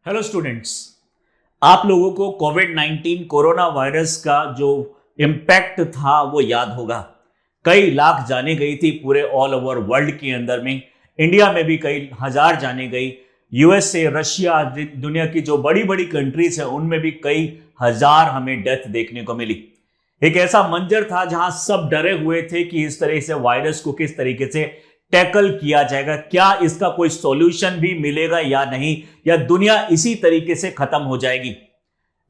Hello students. आप लोगों को कोविड 19 कोरोना वायरस का जो इम्पैक्ट था वो याद होगा। कई लाख जाने गई थी पूरे ऑल ओवर वर्ल्ड के अंदर में। इंडिया में भी कई हजार जाने गई। यूएसए, रशिया, दुनिया की जो बड़ी बड़ी कंट्रीज है उनमें भी कई हजार हमें डेथ देखने को मिली। एक ऐसा मंजर था जहां सब डरे हुए थे कि इस तरह से वायरस को किस तरीके से टैकल किया जाएगा, क्या इसका कोई सॉल्यूशन भी मिलेगा या नहीं, या दुनिया इसी तरीके से खत्म हो जाएगी।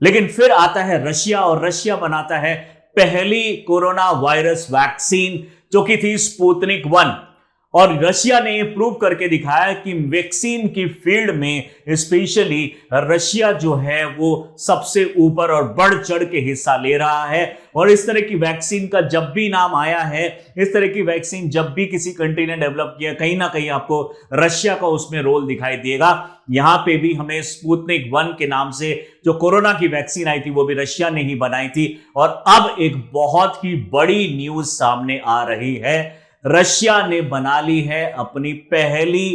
लेकिन फिर आता है रशिया और रशिया बनाता है पहली कोरोना वायरस वैक्सीन जो कि थी स्पुतनिक 1। और रशिया ने यह प्रूव करके दिखाया कि वैक्सीन की फील्ड में स्पेशली रशिया जो है वो सबसे ऊपर और बढ़ चढ़ के हिस्सा ले रहा है। और इस तरह की वैक्सीन का जब भी नाम आया है, इस तरह की वैक्सीन जब भी किसी कंट्री ने डेवलप किया, कहीं ना कहीं आपको रशिया का उसमें रोल दिखाई देगा। यहां पे भी हमें स्पुतनिक 1 के नाम से जो कोरोना की वैक्सीन आई थी वो भी रशिया ने ही बनाई थी। और अब एक बहुत ही बड़ी न्यूज सामने आ रही है। रशिया ने बना ली है अपनी पहली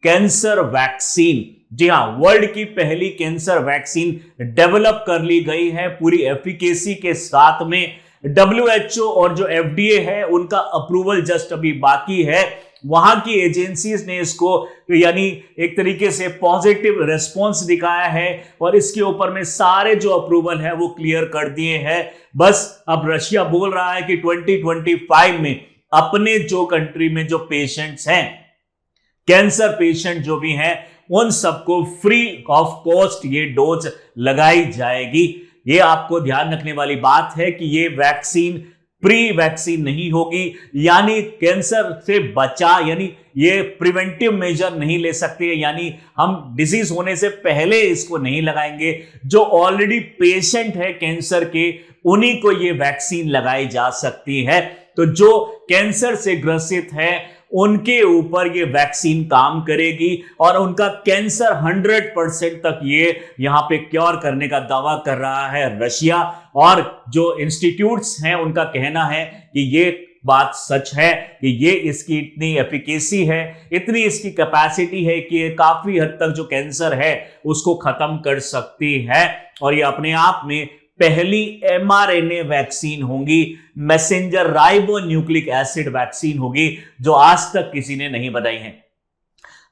कैंसर वैक्सीन। जी हां, वर्ल्ड की पहली कैंसर वैक्सीन डेवलप कर ली गई है पूरी एफिकेसी के साथ में। WHO और जो FDA है उनका अप्रूवल जस्ट अभी बाकी है। वहां की एजेंसीज ने इसको यानी एक तरीके से पॉजिटिव रिस्पॉन्स दिखाया है और इसके ऊपर में सारे जो अप्रूवल है वो क्लियर कर दिए हैं। बस अब रशिया बोल रहा है कि 2025 में अपने जो कंट्री में जो पेशेंट्स हैं, कैंसर पेशेंट जो भी हैं, उन सबको फ्री ऑफ कॉस्ट ये डोज लगाई जाएगी। ये आपको ध्यान रखने वाली बात है कि ये वैक्सीन प्री वैक्सीन नहीं होगी, यानी कैंसर से बचा, यानी ये प्रिवेंटिव मेजर नहीं ले सकते, यानी हम डिजीज होने से पहले इसको नहीं लगाएंगे। जो ऑलरेडी पेशेंट है कैंसर के, उन्हीं को ये वैक्सीन लगाई जा सकती है। तो जो कैंसर से ग्रसित है उनके ऊपर ये वैक्सीन काम करेगी और उनका कैंसर 100% तक ये यहां पे क्योर करने का दावा कर रहा है रशिया। और जो इंस्टीट्यूट्स हैं उनका कहना है कि ये बात सच है कि ये इसकी इतनी एफिकेसी है, इतनी इसकी कैपेसिटी है कि ये काफी हद तक जो कैंसर है उसको खत्म कर सकती है। और ये अपने आप में पहली mRNA वैक्सीन होगी, messenger ribo nucleic acid vaccine होगी, जो आज तक किसी ने नहीं बनाई है।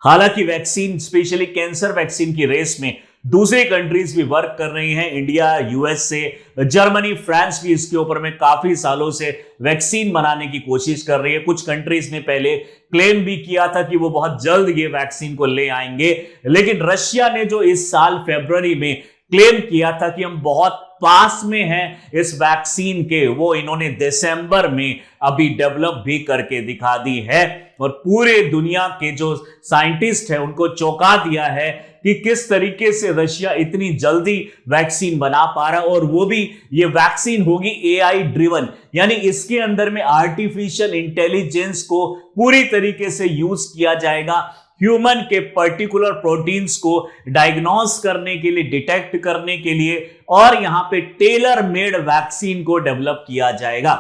हालांकि वैक्सीन स्पेशली कैंसर वैक्सीन की रेस में दूसरी कंट्रीज भी वर्क कर रही हैं। इंडिया, यूएसए, जर्मनी, फ्रांस भी इसके ऊपर में काफी सालों से वैक्सीन बनाने की कोशिश कर रही है। कुछ कंट्रीज ने पहले क्लेम भी किया था कि वो बहुत जल्द ये वैक्सीन को ले आएंगे, लेकिन रशिया ने जो इस साल फरवरी में क्लेम किया था कि हम बहुत पास में हैं इस वैक्सीन के, वो इन्होंने दिसंबर में अभी डेवलप भी करके दिखा दी है। और पूरे दुनिया के जो साइंटिस्ट हैं उनको चौंका दिया है कि किस तरीके से रशिया इतनी जल्दी वैक्सीन बना पा रहा है। और वो भी ये वैक्सीन होगी AI ड्रिवन, यानी इसके अंदर में आर्टिफिशियल इंटेलिजेंस को पूरी तरीके से यूज किया जाएगा। ह्यूमन के पर्टिकुलर प्रोटीन्स को डायग्नोस करने के लिए, डिटेक्ट करने के लिए, और यहां पे टेलर मेड वैक्सीन को डेवलप किया जाएगा।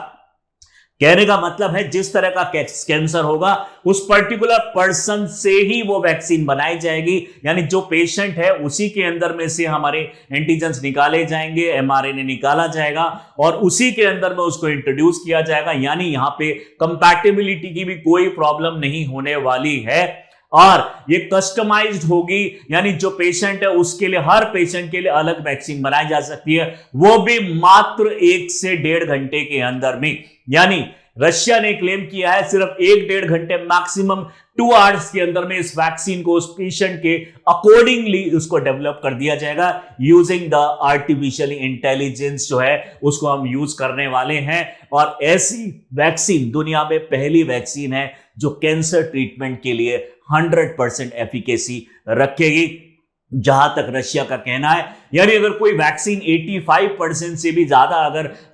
कहने का मतलब है जिस तरह का कैंसर होगा उस पर्टिकुलर पर्सन से ही वो वैक्सीन बनाई जाएगी, यानी जो पेशेंट है उसी के अंदर में से हमारे एंटीजेंस निकाले जाएंगे, mRNA निकाला जाएगा और उसी के अंदर में उसको इंट्रोड्यूस किया जाएगा। यानी यहां पे कंपैटिबिलिटी की भी कोई प्रॉब्लम नहीं होने वाली है। और ये कस्टमाइज्ड होगी, यानी जो पेशेंट है उसके लिए, हर पेशेंट के लिए अलग वैक्सीन बनाई जा सकती है, वो भी मात्र 1 से 1.5 घंटे के अंदर में। यानी रशिया ने क्लेम किया है सिर्फ 1-1.5 घंटे, मैक्सिमम 2 आवर्स के अंदर में इस वैक्सीन को उस पेशेंट के अकॉर्डिंगली उसको डेवलप कर दिया जाएगा यूजिंग द आर्टिफिशियल इंटेलिजेंस जो है उसको हम यूज करने वाले हैं। और ऐसी वैक्सीन दुनिया में पहली वैक्सीन है जो कैंसर ट्रीटमेंट के लिए 100% एफिकेसी रखेगी। जहां तक रशिया का कहना है, यानी अगर कोई वैक्सीन 85% से भी ज्यादा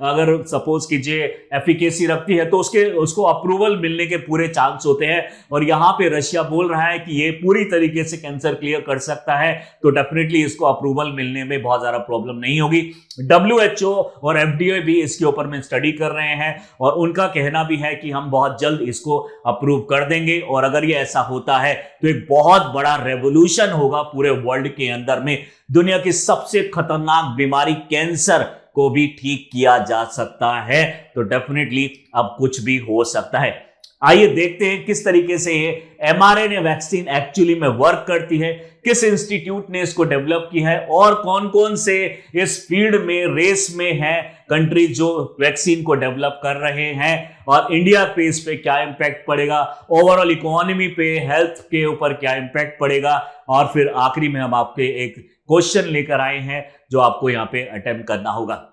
अगर सपोज कीजिए एफिकेसी रखती है तो उसको अप्रूवल मिलने के पूरे चांस होते हैं। और यहां पे रशिया बोल रहा है कि ये पूरी तरीके से कैंसर क्लियर कर सकता है, तो डेफिनेटली इसको अप्रूवल मिलने में बहुत ज्यादा प्रॉब्लम नहीं होगी। WHO और FDA भी इसके ऊपर में स्टडी कर रहे हैं और उनका कहना भी है कि हम बहुत जल्द इसको अप्रूव कर देंगे। और अगर ये ऐसा होता है तो एक बहुत बड़ा रेवोल्यूशन होगा पूरे वर्ल्ड के अंदर में। दुनिया की सबसे खतरनाक बीमारी कैंसर को भी ठीक किया जा सकता है, तो डेफिनेटली अब कुछ भी हो सकता है। आइए देखते हैं किस तरीके से ये mRNA वैक्सीन एक्चुअली में वर्क करती है, किस इंस्टीट्यूट ने इसको डेवलप की है और कौन कौन से इस फील्ड में रेस में है कंट्री जो वैक्सीन को डेवलप कर रहे हैं, और इंडिया पे इस पे क्या इंपैक्ट पड़ेगा, ओवरऑल इकोनॉमी पे, हेल्थ के ऊपर क्या इंपैक्ट पड़ेगा। और फिर आखिरी में हम आपके एक क्वेश्चन लेकर आए हैं जो आपको यहां पे अटेम्प्ट करना होगा।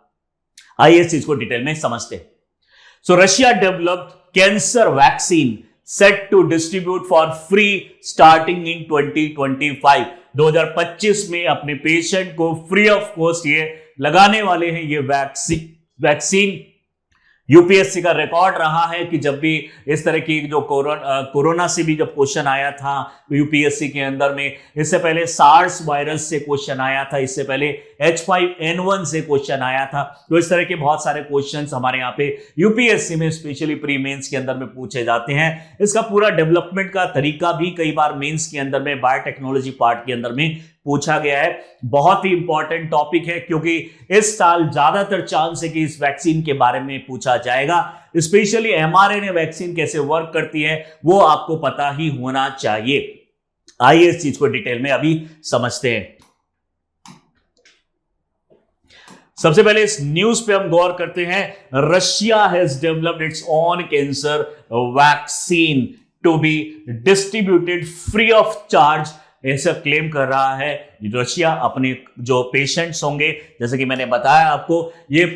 आइए इस चीज को डिटेल में समझते हैं। So Russia developed cancer vaccine set to distribute for free starting in 2025। 2025 में अपने पेशेंट को फ्री ऑफ कॉस्ट ये लगाने वाले हैं। ये वैक्सीन यूपीएससी का रिकॉर्ड रहा है कि जब भी इस तरह की जो कोरोना से भी जब क्वेश्चन आया था यूपीएससी के अंदर में, इससे पहले सार्स वायरस से क्वेश्चन आया था, इससे पहले H5N1 से क्वेश्चन आया था। तो इस तरह के बहुत सारे क्वेश्चंस हमारे यहाँ पे यूपीएससी में स्पेशली प्री मेंस के अंदर में पूछे जाते हैं। इसका पूरा डेवलपमेंट का तरीका भी कई बार मेंस के अंदर में बायोटेक्नोलॉजी पार्ट के अंदर में पूछा गया है। बहुत ही इंपॉर्टेंट टॉपिक है क्योंकि इस साल ज्यादातर चांस है कि इस वैक्सीन के बारे में पूछा जाएगा। स्पेशली mRNA वैक्सीन कैसे वर्क करती है वो आपको पता ही होना चाहिए। आइए इस चीज को डिटेल में अभी समझते हैं। सबसे पहले इस न्यूज पे हम गौर करते हैं। Russia has developed its own cancer vaccine to be distributed free of charge, ऐसा क्लेम कर रहा है रशिया अपने जो पेशेंट्स होंगे। जैसे कि मैंने बताया आपको, ये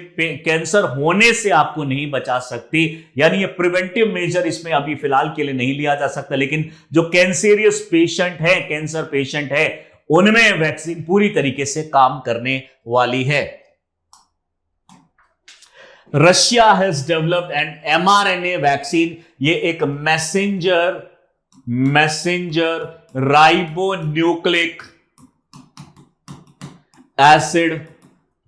कैंसर होने से आपको नहीं बचा सकती, यानी ये प्रिवेंटिव मेजर इसमें अभी फिलहाल के लिए नहीं लिया जा सकता, लेकिन जो कैंसरियस पेशेंट है, कैंसर पेशेंट है, उनमें वैक्सीन पूरी तरीके से काम करने वाली है। Russia has developed N mRNA vaccine. ये एक मैसेंजर राइबोन्यूक्लिक एसिड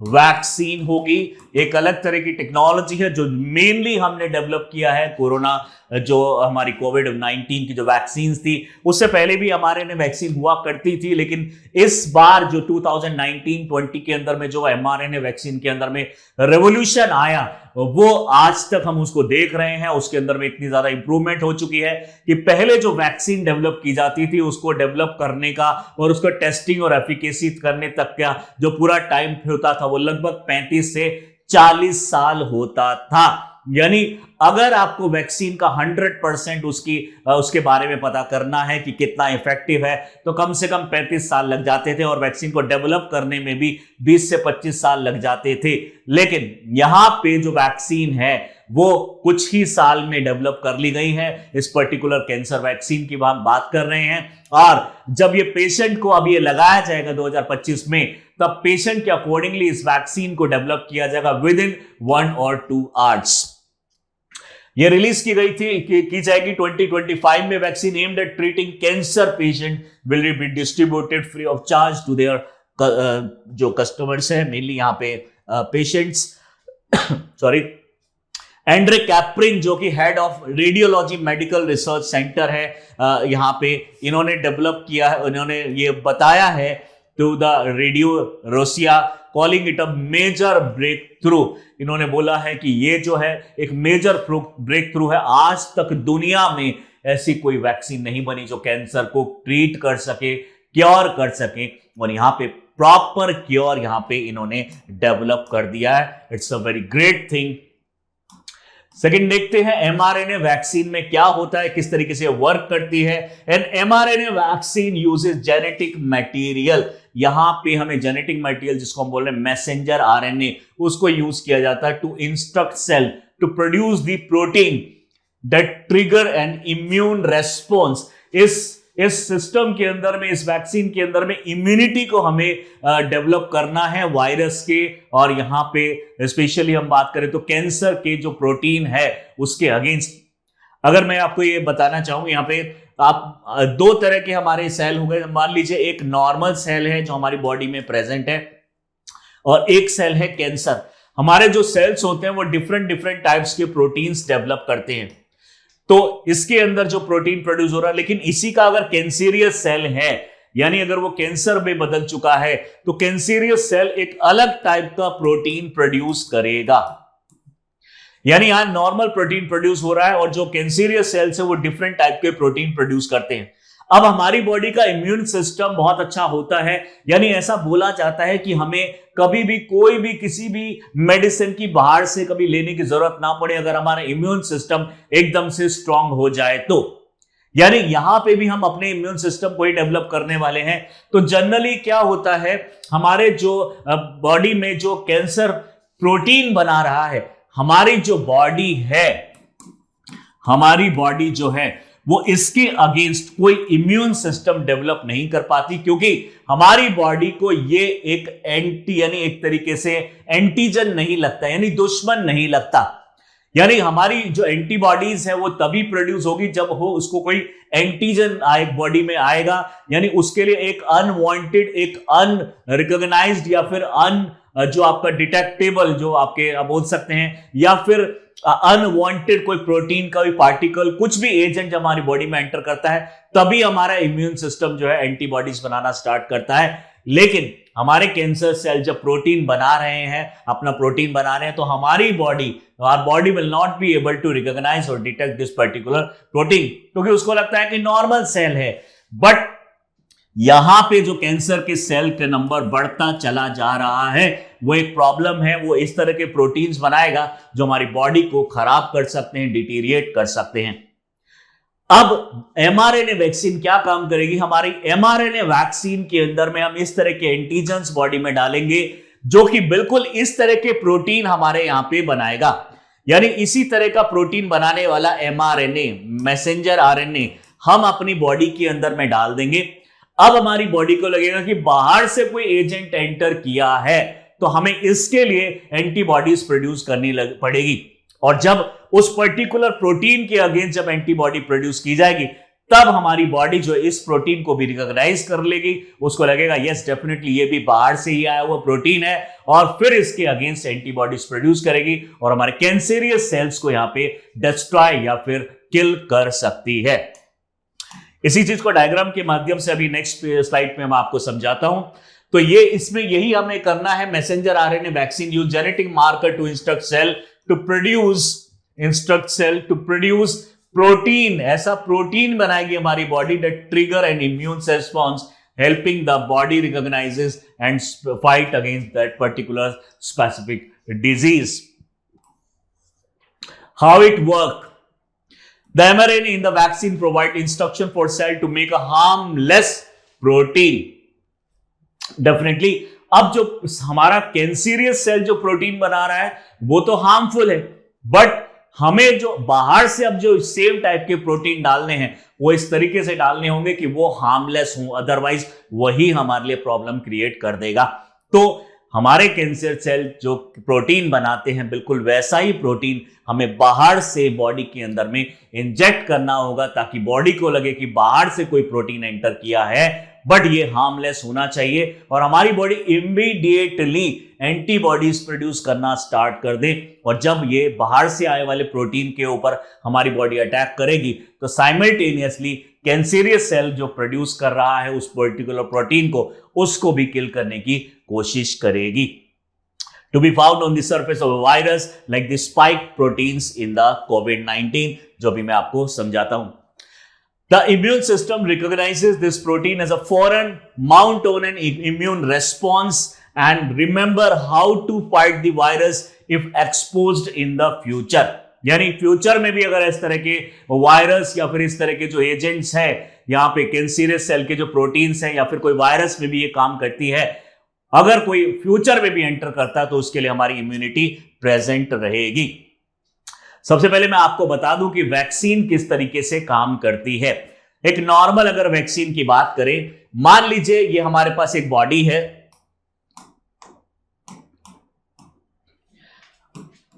वैक्सीन होगी। एक अलग तरह की टेक्नोलॉजी है जो मेनली हमने डेवलप किया है। कोरोना जो हमारी कोविड-19 की जो वैक्सीन थी, उससे पहले भी mRNA वैक्सीन हुआ करती थी, लेकिन इस बार जो 2019-20 के अंदर में जो mRNA वैक्सीन के अंदर में रेवोल्यूशन आया, वो आज तक हम उसको देख रहे हैं। उसके अंदर में इतनी ज्यादा इंप्रूवमेंट हो चुकी है कि पहले जो वैक्सीन डेवलप की जाती थी उसको डेवलप करने का और उसको टेस्टिंग और एफिकेसी करने तक का जो पूरा टाइम होता था वो लगभग 35 से 40 साल होता था। यानी अगर आपको वैक्सीन का 100% उसके बारे में पता करना है कि कितना इफेक्टिव है, तो कम से कम 35 साल लग जाते थे और वैक्सीन को डेवलप करने में भी 20 से 25 साल लग जाते थे। लेकिन यहां पे जो वैक्सीन है वो कुछ ही साल में डेवलप कर ली गई है। इस पर्टिकुलर कैंसर वैक्सीन की हम बात कर रहे हैं, और जब ये पेशेंट को अब ये लगाया जाएगा 2025 में, तब पेशेंट के अकॉर्डिंगली इस वैक्सीन को डेवलप किया जाएगा विद इन 1 और 2 आवर्स। ये रिलीज की गई थी की जाएगी 2025 में। Vaccine aimed at treating cancer patient will be distributed free of charge to their जो कस्टमर्स है, मेनली यहाँ पे पेशेंट्स। सॉरी, एंड्रे कैप्रिन जो कि head of radiology medical research centre है, यहाँ पे इन्होंने डेवलप किया है, इन्होंने ये बताया है to the radio Rossiya, calling it a major breakthrough. इन्होंने बोला है कि ये जो है एक मेजर ब्रेक थ्रू है। आज तक दुनिया में ऐसी कोई वैक्सीन नहीं बनी जो कैंसर को ट्रीट कर सके, क्योर कर सके, और यहाँ पे प्रॉपर क्योर यहाँ पे इन्होंने डेवलप कर दिया है। It's a very great thing. Second देखते हैं mRNA वैक्सीन में क्या होता है, किस तरीके से वर्क करती है। An mRNA vaccine uses genetic material. यहां पे हमें जेनेटिक मटेरियल जिसको हम बोल रहे हैं मैसेंजर RNA, उसको यूज किया जाता है to instruct cell to produce the protein that trigger an immune response. इस इस सिस्टम के अंदर में, इस वैक्सीन के अंदर में इम्यूनिटी को हमें डेवलप करना है वायरस के, और यहां पे स्पेशली हम बात करें तो कैंसर के जो प्रोटीन है उसके अगेंस्ट। अगर मैं आपको ये बताना चाहूं, यहाँ पे आप दो तरह के हमारे सेल हो गए। मान लीजिए एक नॉर्मल सेल है जो हमारी बॉडी में प्रेजेंट है, और एक सेल है कैंसर। हमारे जो सेल्स होते हैं वो डिफरेंट डिफरेंट टाइप्स के प्रोटीन्स डेवलप करते हैं। तो इसके अंदर जो प्रोटीन प्रोड्यूस हो रहा है, लेकिन इसी का अगर कैंसेरियस सेल है, यानी अगर वो कैंसर में बदल चुका है, तो कैंसेरियस सेल एक अलग टाइप का प्रोटीन प्रोड्यूस करेगा। यानी यहां नॉर्मल प्रोटीन प्रोड्यूस हो रहा है, और जो कैंसेरियस सेल्स है वो डिफरेंट टाइप के प्रोटीन प्रोड्यूस करते हैं। अब हमारी बॉडी का इम्यून सिस्टम बहुत अच्छा होता है, यानी ऐसा बोला जाता है कि हमें कभी भी कोई भी किसी भी मेडिसिन की बाहर से कभी लेने की जरूरत ना पड़े, अगर हमारा इम्यून सिस्टम एकदम से स्ट्रांग हो जाए तो। यानी यहां पे भी हम अपने इम्यून सिस्टम को ही डेवलप करने वाले हैं। तो जनरली क्या होता है, हमारे जो बॉडी में जो कैंसर प्रोटीन बना रहा है, हमारी जो बॉडी है, हमारी बॉडी जो है वो इसके अगेंस्ट कोई इम्यून सिस्टम डेवलप नहीं कर पाती, क्योंकि हमारी बॉडी को ये एक एंटी, यानी एक तरीके से एंटीजन नहीं लगता, यानी दुश्मन नहीं लगता। यानी हमारी जो एंटीबॉडीज है वो तभी प्रोड्यूस होगी जब हो उसको कोई एंटीजन आए बॉडी में आएगा, यानी उसके लिए एक अनवांटेड, एक अनरिकॉग्नाइज्ड, या फिर जो आपका डिटेक्टेबल, जो आपके बोल सकते हैं, या फिर अनवांटेड कोई प्रोटीन का भी पार्टिकल, कुछ भी एजेंट जब हमारी बॉडी में एंटर करता है, तभी हमारा इम्यून सिस्टम जो है एंटीबॉडीज बनाना स्टार्ट करता है। लेकिन हमारे कैंसर सेल जब प्रोटीन बना रहे हैं, अपना प्रोटीन बना रहे हैं, तो हमारी body will not be able to recognise और डिटेक्ट दिस पर्टिकुलर प्रोटीन, क्योंकि उसको लगता है कि नॉर्मल सेल है। बट यहां पे जो कैंसर के सेल का नंबर बढ़ता चला जा रहा है, वो एक प्रॉब्लम है। वो इस तरह के प्रोटीन्स बनाएगा जो हमारी बॉडी को खराब कर सकते हैं, डिटीरिएट कर सकते हैं। अब एमआरएनए वैक्सीन क्या काम करेगी? हमारी एमआरएनए वैक्सीन के अंदर में हम इस तरह के एंटीजेंस बॉडी में डालेंगे जो कि बिल्कुल इस तरह के प्रोटीन हमारे यहां पे बनाएगा। यानी इसी तरह का प्रोटीन बनाने वाला एमआरएनए, मैसेंजर आरएनए, हम अपनी बॉडी के अंदर में डाल देंगे। अब हमारी बॉडी को लगेगा कि बाहर से कोई एजेंट एंटर किया है, तो हमें इसके लिए एंटीबॉडीज प्रोड्यूस करनी पड़ेगी। और जब उस पर्टिकुलर प्रोटीन के अगेंस्ट जब एंटीबॉडी प्रोड्यूस की जाएगी, तब हमारी बॉडी जो इस प्रोटीन को भी रिकॉग्नाइज कर लेगी। उसको लगेगा यस डेफिनेटली ये भी बाहर से ही आया हुआ प्रोटीन है, और फिर इसके अगेंस्ट एंटीबॉडीज प्रोड्यूस करेगी और हमारे कैंसेरियस सेल्स को यहां पे डिस्ट्रॉय या फिर किल कर सकती है। इसी चीज को डायग्राम के माध्यम से अभी नेक्स्ट स्लाइड में मैं आपको समझाता हूं। तो ये इसमें यही हमें करना है। Messenger RNA vaccine use genetic marker to instruct cell to produce protein. ऐसा प्रोटीन बनाएगी हमारी body that trigger an immune response, helping the body recognises and fight against that particular specific disease. How it work? The mRNA in the vaccine provide instruction for cell to make a harmless protein. Definitely, अब जो हमारा cancerous cell जो protein बना रहा है वो तो harmful है, बट हमें जो बाहर से अब जो सेम टाइप के प्रोटीन डालने हैं वो इस तरीके से डालने होंगे कि वो हार्मलेस हों, अदरवाइज वही हमारे लिए प्रॉब्लम क्रिएट कर देगा। तो हमारे कैंसर सेल जो प्रोटीन बनाते हैं, बिल्कुल वैसा ही प्रोटीन हमें बाहर से बॉडी के अंदर में इंजेक्ट करना होगा, ताकि बॉडी को लगे कि बाहर से कोई प्रोटीन एंटर किया है, बट ये हार्मलेस होना चाहिए, और हमारी बॉडी इमीडिएटली एंटीबॉडीज प्रोड्यूस करना स्टार्ट कर दे। और जब ये बाहर से आए वाले प्रोटीन के ऊपर हमारी बॉडी अटैक करेगी, तो साइमल्टेनियसली कैंसेरियस सेल जो प्रोड्यूस कर रहा है उस पर्टिकुलर प्रोटीन को, उसको भी किल करने की कोशिश करेगी। To be found on the surface of a virus like the spike proteins in the COVID-19, जो भी मैं आपको समझाता हूं। The immune system recognizes this protein as a foreign, mount on an immune response and remember how to fight the virus if exposed in the future। यानी future में भी अगर इस तरह के वायरस या फिर इस तरह के जो एजेंट्स हैं, यहाँ पे कैंसेरियस सेल के जो प्रोटीन्स हैं, या फिर कोई वायरस में भी ये काम करती है, अगर कोई फ्यूचर में भी एंटर करता है तो उसके लिए हमारी इम्यूनिटी प्रेजेंट रहेगी। सबसे पहले मैं आपको बता दूं कि वैक्सीन किस तरीके से काम करती है। एक नॉर्मल अगर वैक्सीन की बात करें, मान लीजिए ये हमारे पास एक बॉडी है,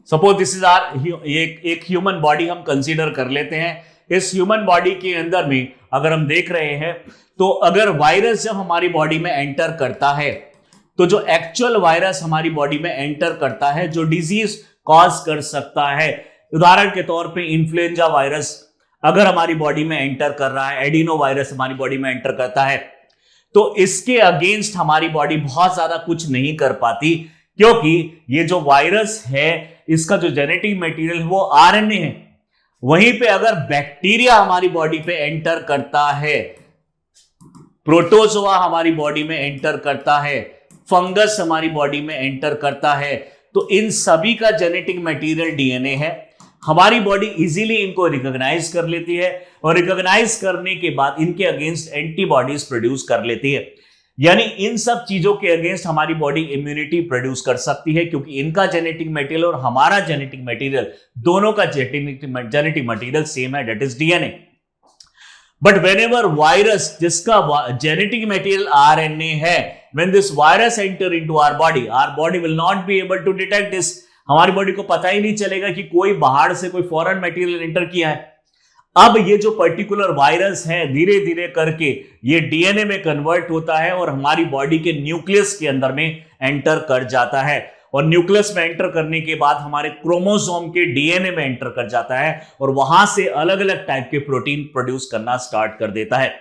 सपोज दिस इज आर एक ह्यूमन बॉडी हम कंसीडर कर लेते हैं। इस ह्यूमन बॉडी के अंदर में अगर हम देख रहे हैं तो अगर वायरस जब हमारी बॉडी में एंटर करता है तो जो एक्चुअल वायरस हमारी बॉडी में एंटर करता है जो डिजीज कॉज कर सकता है, उदाहरण के तौर पे इन्फ्लुएंजा वायरस अगर हमारी बॉडी में एंटर कर रहा है, एडिनो वायरस हमारी बॉडी में एंटर करता है, तो इसके अगेंस्ट हमारी बॉडी बहुत ज्यादा कुछ नहीं कर पाती, क्योंकि ये जो वायरस है इसका जो जेनेटिक मटेरियल है वो आरएनए है। वहीं पे अगर बैक्टीरिया हमारी बॉडी पे एंटर करता है, प्रोटोजोआ हमारी बॉडी में एंटर करता है, फंगस हमारी बॉडी में एंटर करता है, तो इन सभी का जेनेटिक मटेरियल डीएनए है। हमारी बॉडी इजीली इनको रिकॉग्नाइज कर लेती है और रिकॉग्नाइज करने के बाद इनके अगेंस्ट एंटीबॉडीज प्रोड्यूस कर लेती है। यानी इन सब चीजों के अगेंस्ट हमारी बॉडी इम्यूनिटी प्रोड्यूस कर सकती है, क्योंकि इनका जेनेटिक मटेरियल और हमारा जेनेटिक मटेरियल दोनों का जेनेटिक मटेरियल सेम है, that is DNA. But whenever virus जिसका जेनेटिक मटेरियल आरएनए है, when this virus enter into our body will not be able to detect this. हमारी बॉडी को पता ही नहीं चलेगा कि कोई बाहर से कोई फॉरेन मटेरियल एंटर किया है। अब ये जो पर्टिकुलर वायरस है धीरे धीरे करके ये डीएनए में कन्वर्ट होता है और हमारी बॉडी के न्यूक्लियस के अंदर में एंटर कर जाता है, और न्यूक्लियस में एंटर करने के बाद हमारे क्रोमोसोम के डीएनए में एंटर कर जाता है और वहां से अलग अलग टाइप के प्रोटीन प्रोड्यूस करना स्टार्ट कर देता है।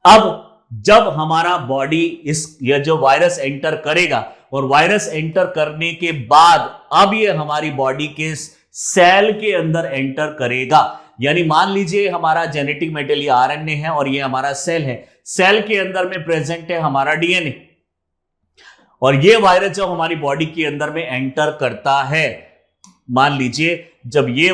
अब जब हमारा बॉडी ये जो वायरस एंटर करेगा और वायरस एंटर करने के बाद अब ये हमारी बॉडी के सेल के अंदर एंटर करेगा। यानी मान लीजिए हमारा जेनेटिक मटेरियल आरएनए है और ये हमारा सेल है, सेल के अंदर में प्रेजेंट है हमारा डीएनए, और ये वायरस जब हमारी बॉडी के अंदर में एंटर करता है, मान लीजिए जब ये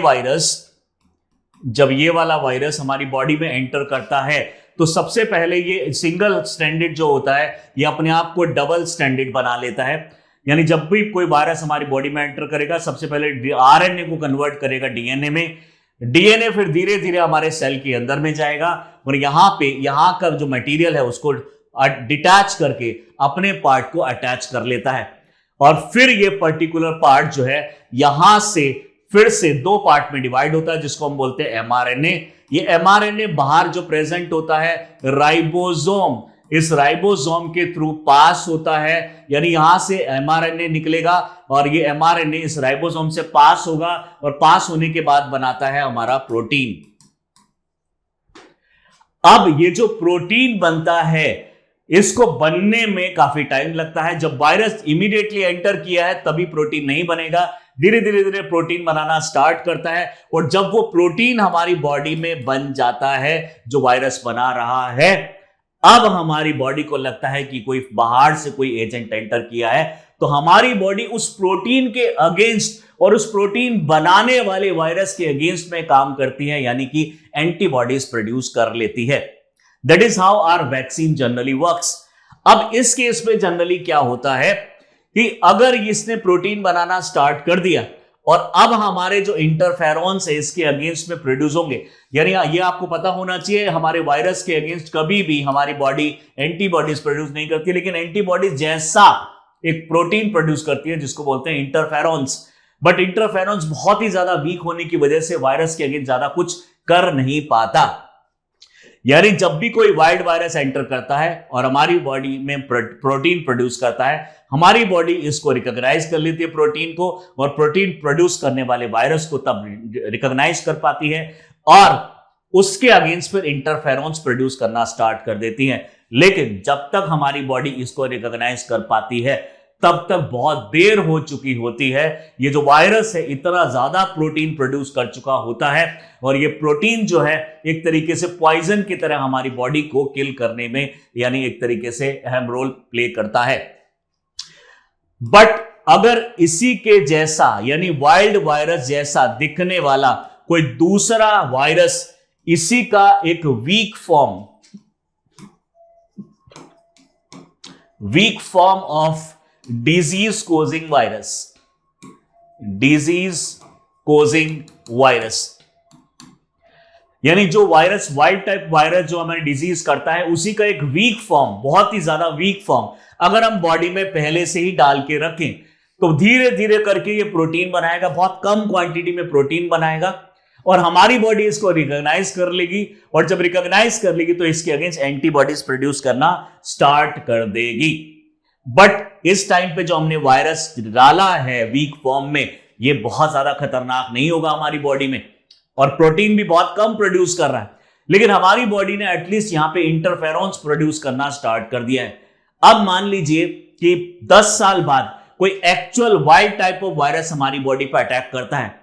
वाला वायरस हमारी बॉडी में एंटर करता है तो सबसे पहले ये सिंगल स्ट्रैंडेड जो होता है ये अपने आप को डबल स्ट्रैंडेड बना लेता है। यानी जब भी कोई वायरस हमारी बॉडी में एंटर करेगा सबसे पहले आरएनए को कन्वर्ट करेगा डीएनए में, डीएनए फिर धीरे धीरे हमारे सेल के अंदर में जाएगा और यहां का जो मटेरियल है उसको डिटैच करके अपने पार्ट को अटैच कर लेता है, और फिर ये पर्टिकुलर पार्ट जो है यहां से फिर से दो पार्ट में डिवाइड होता है जिसको हम बोलते हैं एमआरएनए। ये एमआरएनए बाहर जो प्रेजेंट होता है राइबोसोम, इस राइबोसोम के थ्रू पास होता है, यानी यहां से एमआरएनए निकलेगा और ये एमआरएनए इस राइबोसोम से पास होगा और पास होने के बाद बनाता है हमारा प्रोटीन। अब ये जो प्रोटीन बनता है इसको बनने में काफी टाइम लगता है। जब वायरस इमीडिएटली एंटर किया है तभी प्रोटीन नहीं बनेगा, धीरे धीरे प्रोटीन बनाना स्टार्ट करता है, और जब वो प्रोटीन हमारी बॉडी में बन जाता है जो वायरस बना रहा है, अब हमारी बॉडी को लगता है कि कोई बाहर से कोई एजेंट एंटर किया है, तो हमारी बॉडी उस प्रोटीन के अगेंस्ट और उस प्रोटीन बनाने वाले वायरस के अगेंस्ट में काम करती है, यानी कि एंटीबॉडीज प्रोड्यूस कर लेती है। That is how our vaccine generally works. अब इस केस में जनरली क्या होता है कि अगर इसने प्रोटीन बनाना स्टार्ट कर दिया और अब हमारे जो इंटरफेरॉन्स है इसके अगेंस्ट में प्रोड्यूस होंगे, यानी ये आपको पता होना चाहिए हमारे वायरस के अगेंस्ट कभी भी हमारी बॉडी एंटीबॉडीज प्रोड्यूस नहीं करती, लेकिन एंटीबॉडीज जैसा एक प्रोटीन प्रोड्यूस करती है जिसको बोलते हैं इंटरफेरॉन्स। बट इंटरफेरॉन्स बहुत ही ज्यादा वीक होने की वजह से वायरस के अगेंस्ट ज्यादा कुछ कर नहीं पाता। यानी जब भी कोई वाइल्ड वायरस एंटर करता है और हमारी बॉडी में प्रोटीन प्रोड्यूस करता है, हमारी बॉडी इसको रिकॉग्नाइज कर लेती है प्रोटीन को, और प्रोटीन प्रोड्यूस करने वाले वायरस को तब रिकॉग्नाइज कर पाती है और उसके अगेंस्ट फिर इंटरफेरॉन्स प्रोड्यूस करना स्टार्ट कर देती है। लेकिन जब तक हमारी बॉडी इसको रिकॉग्नाइज कर पाती है तब तक बहुत देर हो चुकी होती है। ये जो वायरस है इतना ज्यादा प्रोटीन प्रोड्यूस कर चुका होता है और ये प्रोटीन जो है एक तरीके से पॉइजन की तरह हमारी बॉडी को किल करने में यानी एक तरीके से अहम रोल प्ले करता है। बट अगर इसी के जैसा यानी वाइल्ड वायरस जैसा दिखने वाला कोई दूसरा वायरस इसी का एक weak form of disease causing virus यानी जो वायरस, वाइल्ड टाइप वायरस जो हमें डिजीज करता है, उसी का एक वीक फॉर्म, बहुत ही ज्यादा वीक फॉर्म अगर हम बॉडी में पहले से ही डाल के रखें तो धीरे धीरे करके ये प्रोटीन बनाएगा, बहुत कम क्वांटिटी में प्रोटीन बनाएगा और हमारी बॉडी इसको रिकॉग्नाइज कर लेगी और जब रिकॉग्नाइज कर लेगी तो इसके अगेंस्ट एंटीबॉडीज प्रोड्यूस करना स्टार्ट कर देगी। बट इस टाइम पे जो हमने वायरस डाला है वीक फॉर्म में, ये बहुत ज्यादा खतरनाक नहीं होगा हमारी बॉडी में और प्रोटीन भी बहुत कम प्रोड्यूस कर रहा है, लेकिन हमारी बॉडी ने एटलीस्ट यहां पे इंटरफेरॉन्स प्रोड्यूस करना स्टार्ट कर दिया है। अब मान लीजिए कि 10 साल बाद कोई actual wild type of virus हमारी बॉडी पर अटैक करता है,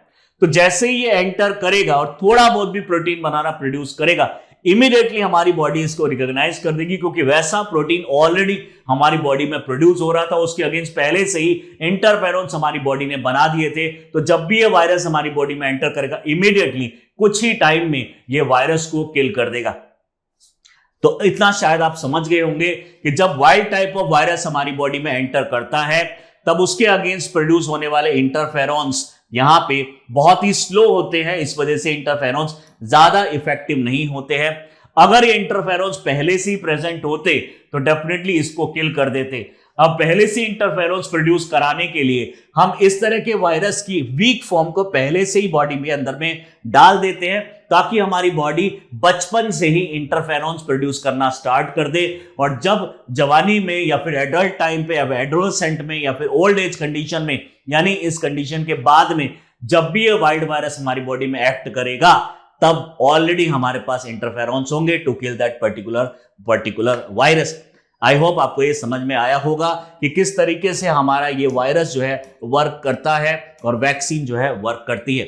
तो जैसे ही ये एंटर करेगा और थोड़ा बहुत भी प्रोटीन बनाना प्रोड्यूस करेगा, इमीडिएटली हमारी बॉडी इसको रिकॉग्नाइज कर देगी, क्योंकि वैसा प्रोटीन ऑलरेडी हमारी बॉडी में प्रोड्यूस हो रहा था, उसके अगेंस्ट पहले से ही इंटरफेरॉन्स हमारी बॉडी ने बना दिए थे। तो जब भी ये वायरस हमारी बॉडी में एंटर करेगा, इमीडिएटली कुछ ही टाइम में ये वायरस को किल कर देगा। तो इतना शायद आप समझ गए होंगे कि जब वाइल्ड टाइप ऑफ वायरस हमारी बॉडी में एंटर करता है, तब उसके अगेंस्ट प्रोड्यूस होने वाले इंटरफेरॉन्स यहां पे बहुत ही स्लो होते हैं, इस वजह से इंटरफेरॉन्स ज्यादा इफेक्टिव नहीं होते हैं। अगर ये इंटरफेरॉन्स पहले से ही प्रेजेंट होते तो डेफिनेटली इसको किल कर देते। अब पहले से इंटरफेरॉन्स प्रोड्यूस कराने के लिए हम इस तरह के वायरस की वीक फॉर्म को पहले से ही बॉडी में अंदर में डाल देते हैं, ताकि हमारी बॉडी बचपन से ही इंटरफेरॉन्स प्रोड्यूस करना स्टार्ट कर दे और जब जवानी में या फिर एडल्ट टाइम पे या एडोलेसेंट में या फिर ओल्ड एज कंडीशन में, यानी इस कंडीशन के बाद में जब भी ये वाइल्ड वायरस हमारी बॉडी में एक्ट करेगा, तब ऑलरेडी हमारे पास इंटरफेरॉन्स होंगे to kill that particular virus. I hope आपको ये समझ में आया होगा कि किस तरीके से हमारा ये वायरस जो है वर्क करता है और वैक्सीन जो है वर्क करती है।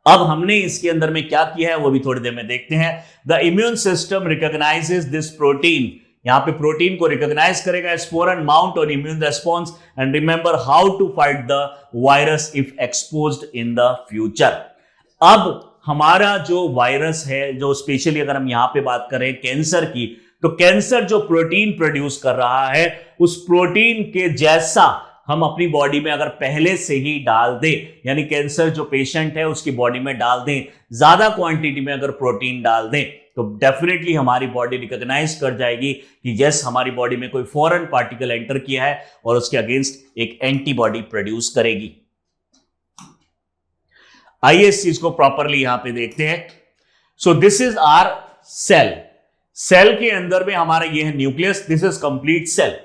अब हमने इसके अंदर में क्या किया है वो भी थोड़ी देर में देखते हैं। The immune system recognises this protein, यहां पे प्रोटीन को रिकॉग्नाइज करेगा as foreign mount on immune response and remember how to fight the virus if exposed in the future. अब हमारा जो वायरस है, जो स्पेशली अगर हम यहां पे बात करें कैंसर की, तो कैंसर जो प्रोटीन प्रोड्यूस कर रहा है, उस प्रोटीन के जैसा हम अपनी बॉडी में अगर पहले से ही डाल दें, यानी कैंसर जो पेशेंट है उसकी बॉडी में डाल दें, ज्यादा क्वांटिटी में अगर प्रोटीन डाल दें, तो डेफिनेटली हमारी बॉडी रिकॉग्नाइज कर जाएगी कि यस, हमारी बॉडी में कोई फॉरेन पार्टिकल एंटर किया है और उसके अगेंस्ट एक एंटीबॉडी प्रोड्यूस करेगी। आइए इस चीज को प्रॉपरली यहां पे देखते हैं। So this is our cell. Cell के अंदर में हमारा ये है nucleus, this is complete cell.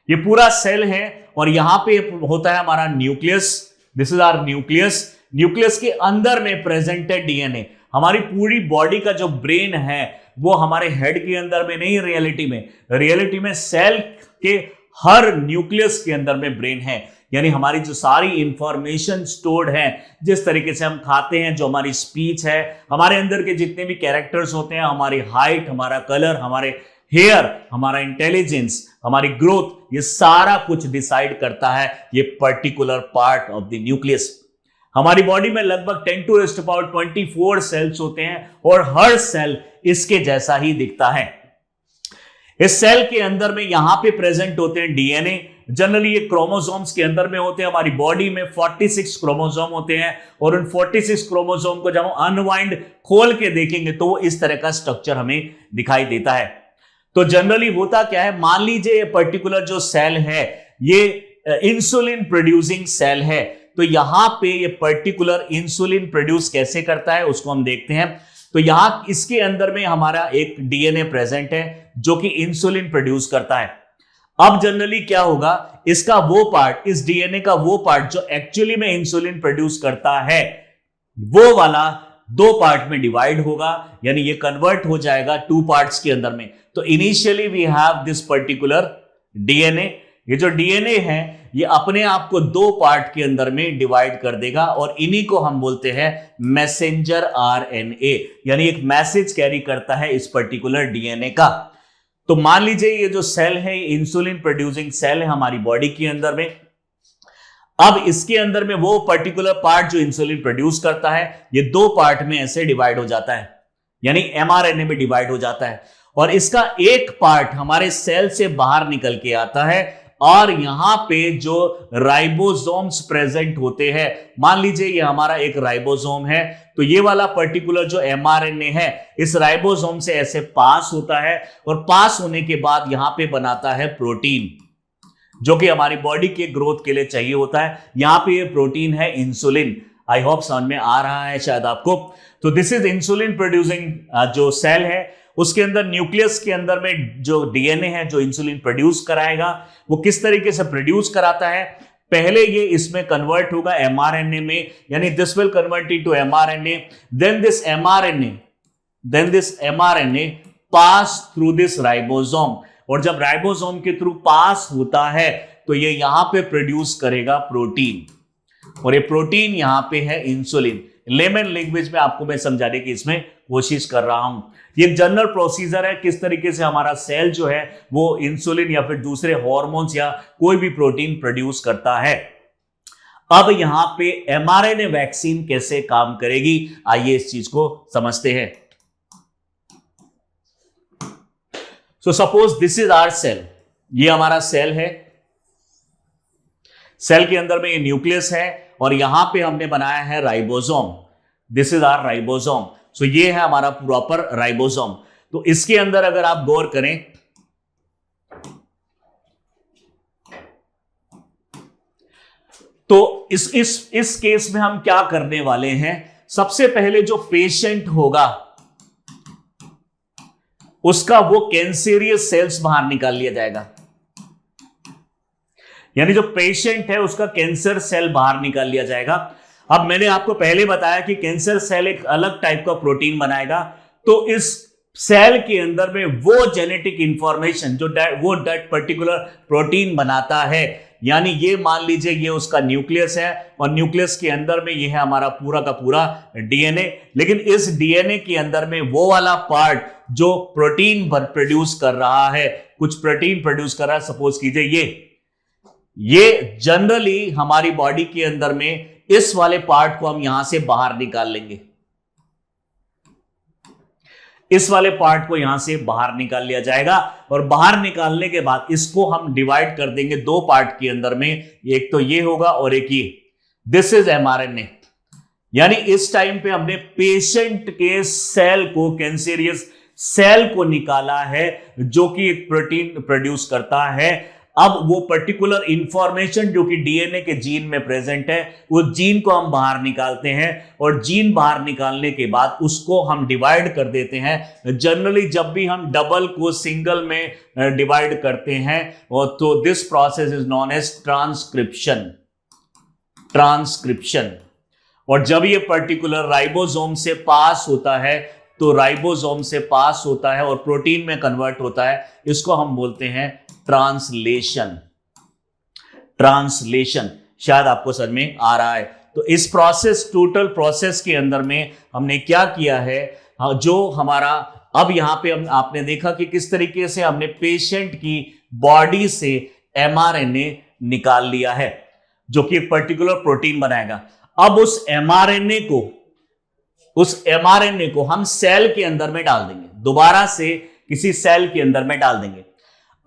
ये पूरा सेल है और यहां पे होता है हमारा nucleus, this is our nucleus. Nucleus के अंदर में प्रेजेंट है डीएनए। हमारी पूरी बॉडी का जो ब्रेन है वो हमारे हेड के अंदर में नहीं, रियलिटी में सेल के हर न्यूक्लियस के अंदर में ब्रेन है। यानी हमारी जो सारी इंफॉर्मेशन स्टोर्ड है, जिस तरीके से हम खाते हैं, जो हमारी स्पीच है, हमारे अंदर के जितने भी कैरेक्टर्स होते हैं, हमारी हाइट, हमारा कलर, हमारे हेयर, हमारा इंटेलिजेंस, हमारी ग्रोथ, ये सारा कुछ डिसाइड करता है ये particular part of the nucleus. हमारी बॉडी में लगभग 10⁻24 सेल्स होते हैं और हर सेल इसके जैसा ही दिखता है। इस सेल के अंदर में यहां पे प्रेजेंट होते हैं डीएनए। जनरली ये क्रोमोसोम्स के अंदर में होते हैं। हमारी बॉडी में 46 क्रोमोसोम होते हैं और उन 46 क्रोमोसोम को जब हम अनवाइंड खोल के देखेंगे तो इस तरह का स्ट्रक्चर हमें दिखाई देता है। तो जनरली होता क्या है, मान लीजिए ये पर्टिकुलर जो सेल है ये इंसुलिन प्रोड्यूसिंग सेल है, तो यहां पे ये पर्टिकुलर इंसुलिन प्रोड्यूस कैसे करता है उसको हम देखते हैं। तो यहां इसके अंदर में हमारा एक डीएनए प्रेजेंट है जो कि इंसुलिन प्रोड्यूस करता है। अब जनरली क्या होगा, इसका वो पार्ट, इस डीएनए का वो पार्ट जो एक्चुअली में इंसुलिन प्रोड्यूस करता है, वो वाला 2 पार्ट में डिवाइड होगा, यानी ये कन्वर्ट हो जाएगा 2 पार्ट्स के अंदर में। तो initially we have this particular DNA. ये जो डीएनए है ये अपने आप को 2 पार्ट के अंदर में डिवाइड कर देगा और इन्हीं को हम बोलते हैं मैसेंजर आरएनए, यानी एक मैसेज कैरी करता है इस पर्टिकुलर डीएनए का। तो मान लीजिए ये जो सेल है इंसुलिन प्रोड्यूसिंग सेल है हमारी बॉडी के अंदर में। अब इसके अंदर में वो पर्टिकुलर पार्ट जो इंसुलिन प्रोड्यूस करता है ये 2 पार्ट में ऐसे डिवाइड हो जाता है, यानी एमआरएनए में डिवाइड हो जाता है और इसका एक पार्ट हमारे सेल से बाहर निकल के आता है और यहां पे जो राइबोसोम्स प्रेजेंट होते हैं, मान लीजिए ये हमारा एक राइबोसोम है, तो ये वाला पर्टिकुलर जो एमआरएनए है इस राइबोसोम से ऐसे पास होता है और पास होने के बाद यहां पे बनाता है प्रोटीन, जो कि हमारी बॉडी के ग्रोथ के लिए चाहिए होता है। यहां पे ये प्रोटीन है इंसुलिन। आई होप समझ में आ रहा है शायद आपको। तो दिस इज इंसुलिन प्रोड्यूसिंग जो सेल है, उसके अंदर न्यूक्लियस के अंदर में जो डीएनए है जो इंसुलिन प्रोड्यूस कराएगा, वो किस तरीके से प्रोड्यूस कराता है, पहले ये इसमें कन्वर्ट होगा एमआरएनए में, यानी this will convert into mRNA, then this mRNA pass through this ribosome, और जब राइबोसोम के थ्रू पास होता है तो ये यहां पे प्रोड्यूस करेगा प्रोटीन, और ये प्रोटीन यहां पे है इंसुलिन। लेमन लैंग्वेज में आपको मैं समझाने की इसमें कोशिश कर रहा हूं। ये जनरल प्रोसीजर है किस तरीके से हमारा सेल जो है वो इंसुलिन या फिर दूसरे हार्मोन्स या कोई भी प्रोटीन प्रोड्यूस करता है। अब यहां पे एमआरएनए वैक्सीन कैसे काम करेगी, आइए इस चीज को समझते हैं। So suppose this is our cell, ये हमारा सेल है, सेल के अंदर में ये न्यूक्लियस है और यहां पे हमने बनाया है ribosome, this is our ribosome. So ये है हमारा प्रॉपर राइबोसोम। तो इसके अंदर अगर आप गौर करें तो इस केस में हम क्या करने वाले हैं, सबसे पहले जो पेशेंट होगा उसका वो कैंसेरियस सेल्स बाहर निकाल लिया जाएगा, यानी जो पेशेंट है उसका कैंसर सेल बाहर निकाल लिया जाएगा। अब मैंने आपको पहले बताया कि कैंसर सेल एक अलग टाइप का प्रोटीन बनाएगा, तो इस सेल के अंदर में वो जेनेटिक इंफॉर्मेशन जो वो दैट पर्टिकुलर प्रोटीन बनाता है, यानी ये मान लीजिए ये उसका न्यूक्लियस है और न्यूक्लियस के अंदर में ये है हमारा पूरा का पूरा डीएनए, लेकिन इस डीएनए के अंदर में वो वाला पार्ट जो प्रोटीन प्रोड्यूस कर रहा है, कुछ प्रोटीन प्रोड्यूस कर रहा है, सपोज कीजिए ये जनरली हमारी बॉडी के अंदर में इस वाले पार्ट को हम यहां से बाहर निकाल लेंगे, इस वाले पार्ट को यहां से बाहर निकाल लिया जाएगा और बाहर निकालने के बाद इसको हम डिवाइड कर देंगे दो पार्ट के अंदर में, एक तो ये होगा और एक ये, दिस इज एमआरएनए। यानी इस टाइम पे हमने पेशेंट के सेल को, कैंसेरियस सेल को निकाला है जो कि एक प्रोटीन प्रोड्यूस करता है। अब वो पर्टिकुलर इंफॉर्मेशन जो कि डीएनए के जीन में प्रेजेंट है, वो जीन को हम बाहर निकालते हैं और जीन बाहर निकालने के बाद उसको हम डिवाइड कर देते हैं। जनरली जब भी हम डबल को सिंगल में डिवाइड करते हैं और तो this process is known as transcription. और जब ये पर्टिकुलर राइबोसोम से पास होता है, तो राइबोसोम से पास होता है और प्रोटीन में कन्वर्ट होता है, इसको हम बोलते हैं ट्रांसलेशन। शायद आपको समझ में आ रहा है। तो इस प्रोसेस, टोटल प्रोसेस के अंदर में हमने क्या किया है, जो हमारा अब यहां पे आपने देखा कि किस तरीके से हमने पेशेंट की बॉडी से एमआरएनए निकाल लिया है जो कि एक पर्टिकुलर प्रोटीन बनाएगा। अब उस एमआरएनए को हम सेल के अंदर में डाल देंगे, दोबारा से किसी सेल के अंदर में डाल देंगे।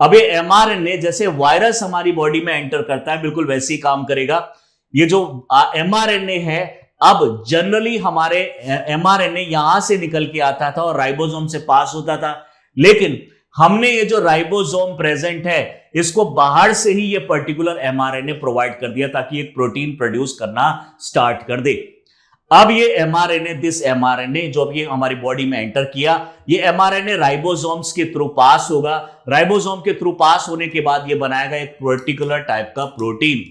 अब ये एमआरएनए जैसे वायरस हमारी बॉडी में एंटर करता है, बिल्कुल वैसे ही काम करेगा। ये जो एमआरएनए है, अब जनरली हमारे एमआरएनए यहां से निकल के आता था और राइबोसोम से पास होता था, लेकिन हमने ये जो राइबोसोम प्रेजेंट है इसको बाहर से ही ये पर्टिकुलर एमआरएनए प्रोवाइड कर दिया ताकि एक प्रोटीन प्रोड्यूस करना स्टार्ट कर दे। अब ये एमआरएनए जो अब ये हमारी बॉडी में एंटर किया, ये एमआरएनए राइबोसोम्स के थ्रू पास होगा। राइबोसोम के थ्रू पास होने के बाद ये बनाएगा एक पर्टिकुलर टाइप का प्रोटीन।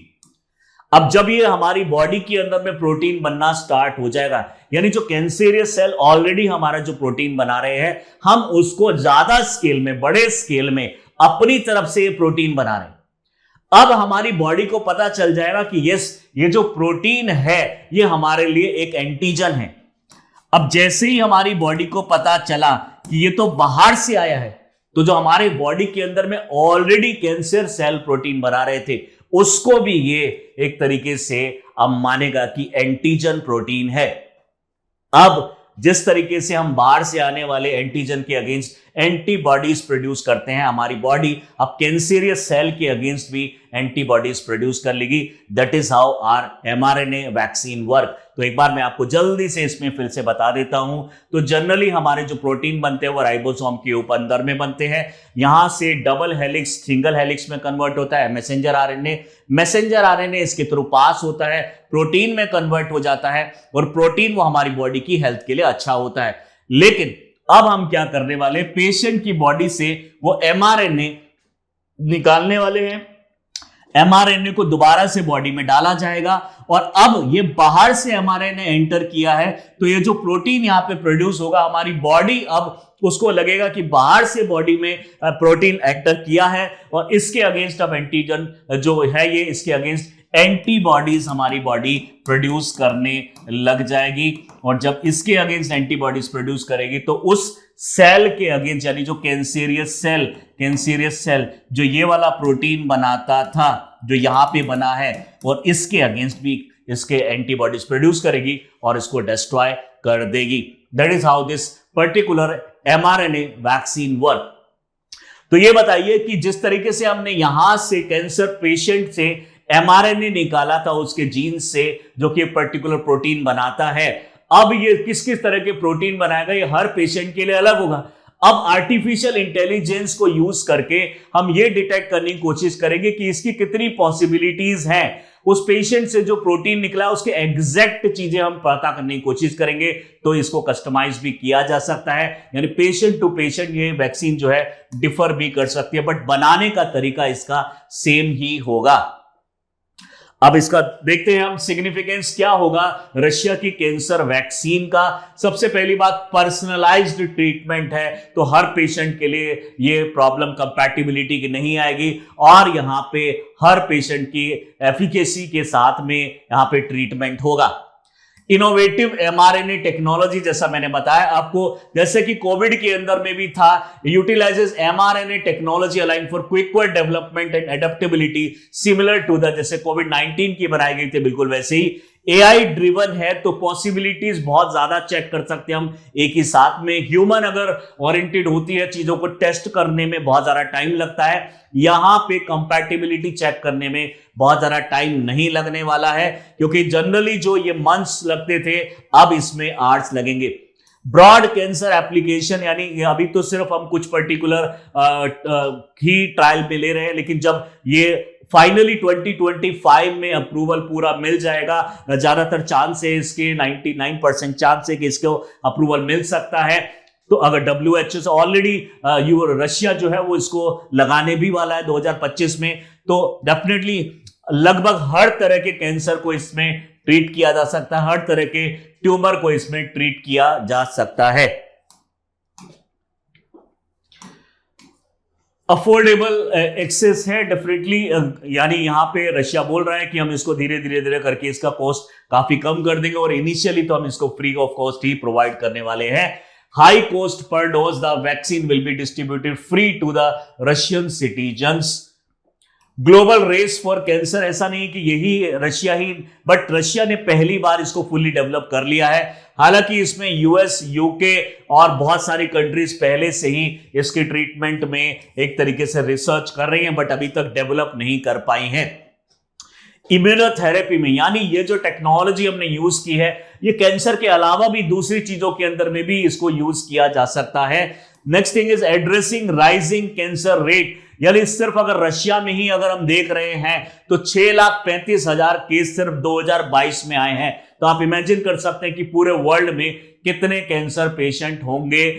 अब जब ये हमारी बॉडी के अंदर में प्रोटीन बनना स्टार्ट हो जाएगा, यानी जो कैंसेरियस सेल ऑलरेडी हमारा जो प्रोटीन बना रहे हैं, हम उसको ज्यादा स्केल में, बड़े स्केल में अपनी तरफ से ये प्रोटीन बना रहे हैं। अब हमारी बॉडी को पता चल जाएगा कि यस, ये जो प्रोटीन है ये हमारे लिए एक एंटीजन है। अब जैसे ही हमारी बॉडी को पता चला कि ये तो बाहर से आया है, तो जो हमारे बॉडी के अंदर में ऑलरेडी कैंसर सेल प्रोटीन बना रहे थे, उसको भी ये एक तरीके से अब मानेगा कि एंटीजन प्रोटीन है। अब जिस तरीके से हम बाहर से आने वाले एंटीजन के अगेंस्ट एंटीबॉडीज प्रोड्यूस करते हैं। हमारी बॉडी अब कैंसरियस सेल के अगेंस्ट भी एंटीबॉडीज प्रोड्यूस कर लेगी। That is how our mRNA vaccine work. तो एक बार मैं आपको जल्दी से इसमें फिर से बता देता हूं। तो जनरली हमारे जो प्रोटीन बनते हैं वो राइबोसोम के ऊपर अंदर में बनते हैं। यहां से डबल हेलिक्स सिंगल हेलिक्स में कन्वर्ट होता है मैसेंजर आरएनए। मैसेंजर आरएनए इसके थ्रू पास होता है, प्रोटीन में कन्वर्ट हो जाता है और प्रोटीन वो हमारी बॉडी की हेल्थ के लिए अच्छा होता है। लेकिन अब हम क्या करने वाले, पेशेंट की बॉडी से वो mRNA निकालने वाले हैं। mRNA को दोबारा से बॉडी में डाला जाएगा और अब ये बाहर से mRNA एंटर किया है तो ये जो प्रोटीन यहां पे प्रोड्यूस होगा, हमारी बॉडी अब उसको लगेगा कि बाहर से बॉडी में प्रोटीन एंटर किया है और इसके अगेंस्ट अब एंटीजन जो है ये इसके अगेंस्ट एंटीबॉडीज हमारी बॉडी प्रोड्यूस करने लग जाएगी। और जब इसके अगेंस्ट एंटीबॉडीज प्रोड्यूस करेगी तो उस सेल के अगेंस्ट, यानी जो कैंसरियस सेल जो ये वाला प्रोटीन बनाता था जो यहां पे बना है, और इसके अगेंस्ट भी इसके एंटीबॉडीज प्रोड्यूस करेगी और इसको डिस्ट्रॉय कर देगी। That is how this particular mRNA vaccine work. तो ये बताइए कि जिस तरीके से हमने यहां से कैंसर पेशेंट से mRNA निकाला था उसके जीन से जो कि पर्टिकुलर प्रोटीन बनाता है, अब ये किस किस तरह के प्रोटीन बनाएगा ये हर पेशेंट के लिए अलग होगा। अब आर्टिफिशियल इंटेलिजेंस को यूज करके हम ये डिटेक्ट करने की कोशिश करेंगे कि इसकी कितनी पॉसिबिलिटीज हैं। उस पेशेंट से जो प्रोटीन निकला उसके एग्जैक्ट चीजें हम पता करने की कोशिश करेंगे तो इसको कस्टमाइज भी किया जा सकता है। यानी पेशेंट टू पेशेंट ये वैक्सीन जो है डिफर भी कर सकती है, बट बनाने का तरीका इसका सेम ही होगा। अब इसका देखते हैं हम सिग्निफिकेंस क्या होगा रशिया की कैंसर वैक्सीन का। सबसे पहली बात, पर्सनलाइज्ड ट्रीटमेंट है तो हर पेशेंट के लिए ये प्रॉब्लम कंपैटिबिलिटी की नहीं आएगी और यहां पे हर पेशेंट की एफिकेसी के साथ में यहां पे ट्रीटमेंट होगा। इनोवेटिव mRNA टेक्नोलॉजी, जैसा मैंने बताया आपको, जैसे कि कोविड के अंदर में भी था, utilises mRNA technology align for quicker development and adaptability similar to the जैसे कोविड-19 की बनाई गई थी बिल्कुल वैसे ही। AI ड्रिवन है तो पॉसिबिलिटीज बहुत ज्यादा चेक कर सकते हैं हम एक ही साथ में। ह्यूमन अगर ओरिएंटेड होती है चीजों को टेस्ट करने में बहुत ज्यादा टाइम लगता है, यहां पे कंपैटिबिलिटी चेक करने में बहुत ज्यादा टाइम नहीं लगने वाला है क्योंकि जनरली जो ये मंथ्स लगते थे अब इसमें आवर्स लगेंगे। ब्रॉड कैंसर एप्लीकेशन, यानी अभी तो सिर्फ हम कुछ पर्टिकुलर ही ट्रायल पे ले रहे हैं, लेकिन जब ये फाइनली 2025 में अप्रूवल पूरा मिल जाएगा, ज्यादातर चांस है इसके 99% चांस है कि इसको अप्रूवल मिल सकता है। तो अगर WHO से ऑलरेडी रशिया जो है वो इसको लगाने भी वाला है 2025 में, तो डेफिनेटली लगभग हर तरह के कैंसर को इसमें ट्रीट किया जा सकता है, हर तरह के ट्यूमर को इसमें ट्रीट किया जा सकता है। अफोर्डेबल एक्सेस है डेफिनेटली, यानी यहां पे रशिया बोल रहा है कि हम इसको धीरे धीरे करके इसका कॉस्ट काफी कम कर देंगे और इनिशियली तो हम इसको फ्री ऑफ कॉस्ट ही प्रोवाइड करने वाले हैं। High cost per dose the vaccine will be distributed free to the Russian citizens. Global race for cancer, ऐसा नहीं कि यही रशिया ही, बट रशिया ने पहली बार इसको फुली डेवलप कर लिया है। हालांकि इसमें यूएस, यूके और बहुत सारी कंट्रीज पहले से ही इसके ट्रीटमेंट में एक तरीके से रिसर्च कर रही हैं, बट अभी तक डेवलप नहीं कर पाई हैं। इम्यूनोथेरेपी में, यानी ये जो टेक्नोलॉजी हमने यूज की है ये कैंसर के अलावा भी दूसरी चीजों के अंदर में भी इसको यूज किया जा सकता है। Next thing is addressing rising cancer rate, यानी सिर्फ अगर रशिया में ही अगर हम देख रहे हैं तो 6,35,000 केस सिर्फ 2022 में आए हैं। तो आप इमेजिन कर सकते हैं कि पूरे वर्ल्ड में कितने कैंसर पेशेंट होंगे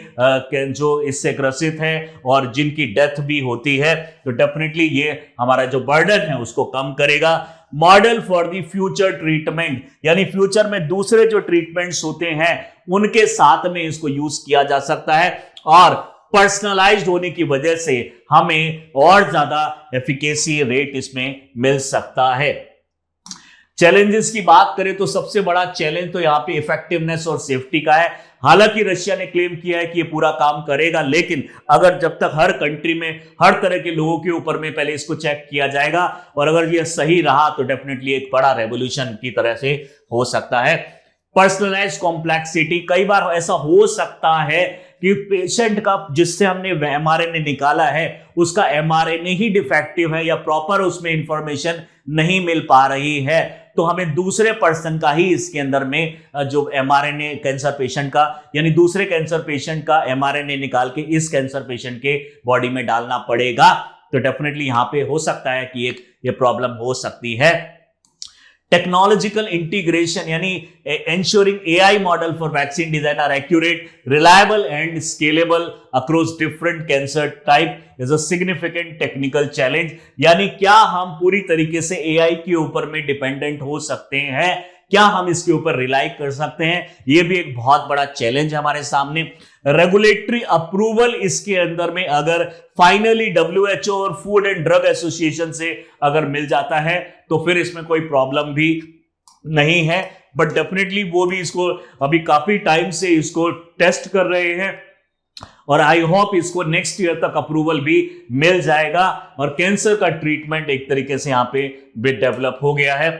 जो इससे ग्रसित है और जिनकी डेथ भी होती है। तो डेफिनेटली ये हमारा जो बर्डन है उसको कम करेगा। Model for the future treatment, यानी फ्यूचर में दूसरे जो ट्रीटमेंट्स होते हैं उनके साथ में इसको यूज किया जा सकता है और पर्सनलाइज्ड होने की वजह से हमें और ज्यादा एफिकेसी रेट इसमें मिल सकता है। चैलेंजेस की बात करें तो सबसे बड़ा चैलेंज तो यहाँ पे इफेक्टिवनेस और सेफ्टी का है। हालांकि रशिया ने क्लेम किया है कि ये पूरा काम करेगा, लेकिन अगर जब तक हर कंट्री में हर तरह के लोगों के ऊपर में पहले इसको चेक किया जाएगा और अगर ये सही रहा तो डेफिनेटली एक बड़ा रेवोल्यूशन की तरह से हो सकता है। पर्सनलाइज्ड कॉम्प्लेक्सिटी, कई बार ऐसा हो सकता है कि पेशेंट का जिससे हमने एमआरएनए निकाला है उसका एमआरएनए ही डिफेक्टिव है या प्रॉपर उसमें इंफॉर्मेशन नहीं मिल पा रही है, तो हमें दूसरे पर्सन का ही इसके अंदर में जो एमआरएनए कैंसर पेशेंट का यानी दूसरे कैंसर पेशेंट का एमआरएनए निकाल के इस कैंसर पेशेंट के बॉडी में डालना पड़ेगा। तो डेफिनेटली यहां पे हो सकता है कि ये प्रॉब्लम हो सकती है। टेक्नोलॉजिकल इंटीग्रेशन यानी ensuring AI model for vaccine design are accurate, reliable and scalable across different cancer type is a significant technical challenge। यानी क्या हम पूरी तरीके से AI के ऊपर में डिपेंडेंट हो सकते हैं, क्या हम इसके ऊपर रिलाई कर सकते हैं, ये भी एक बहुत बड़ा चैलेंज है हमारे सामने। रेगुलेटरी अप्रूवल इसके अंदर में अगर फाइनली WHO और फूड एंड ड्रग एसोसिएशन से अगर मिल जाता है तो फिर इसमें कोई प्रॉब्लम भी नहीं है, बट डेफिनेटली वो भी इसको अभी काफी टाइम से इसको टेस्ट कर रहे हैं और आई होप इसको नेक्स्ट ईयर तक अप्रूवल भी मिल जाएगा और कैंसर का ट्रीटमेंट एक तरीके से यहां पे भी डेवलप हो गया है।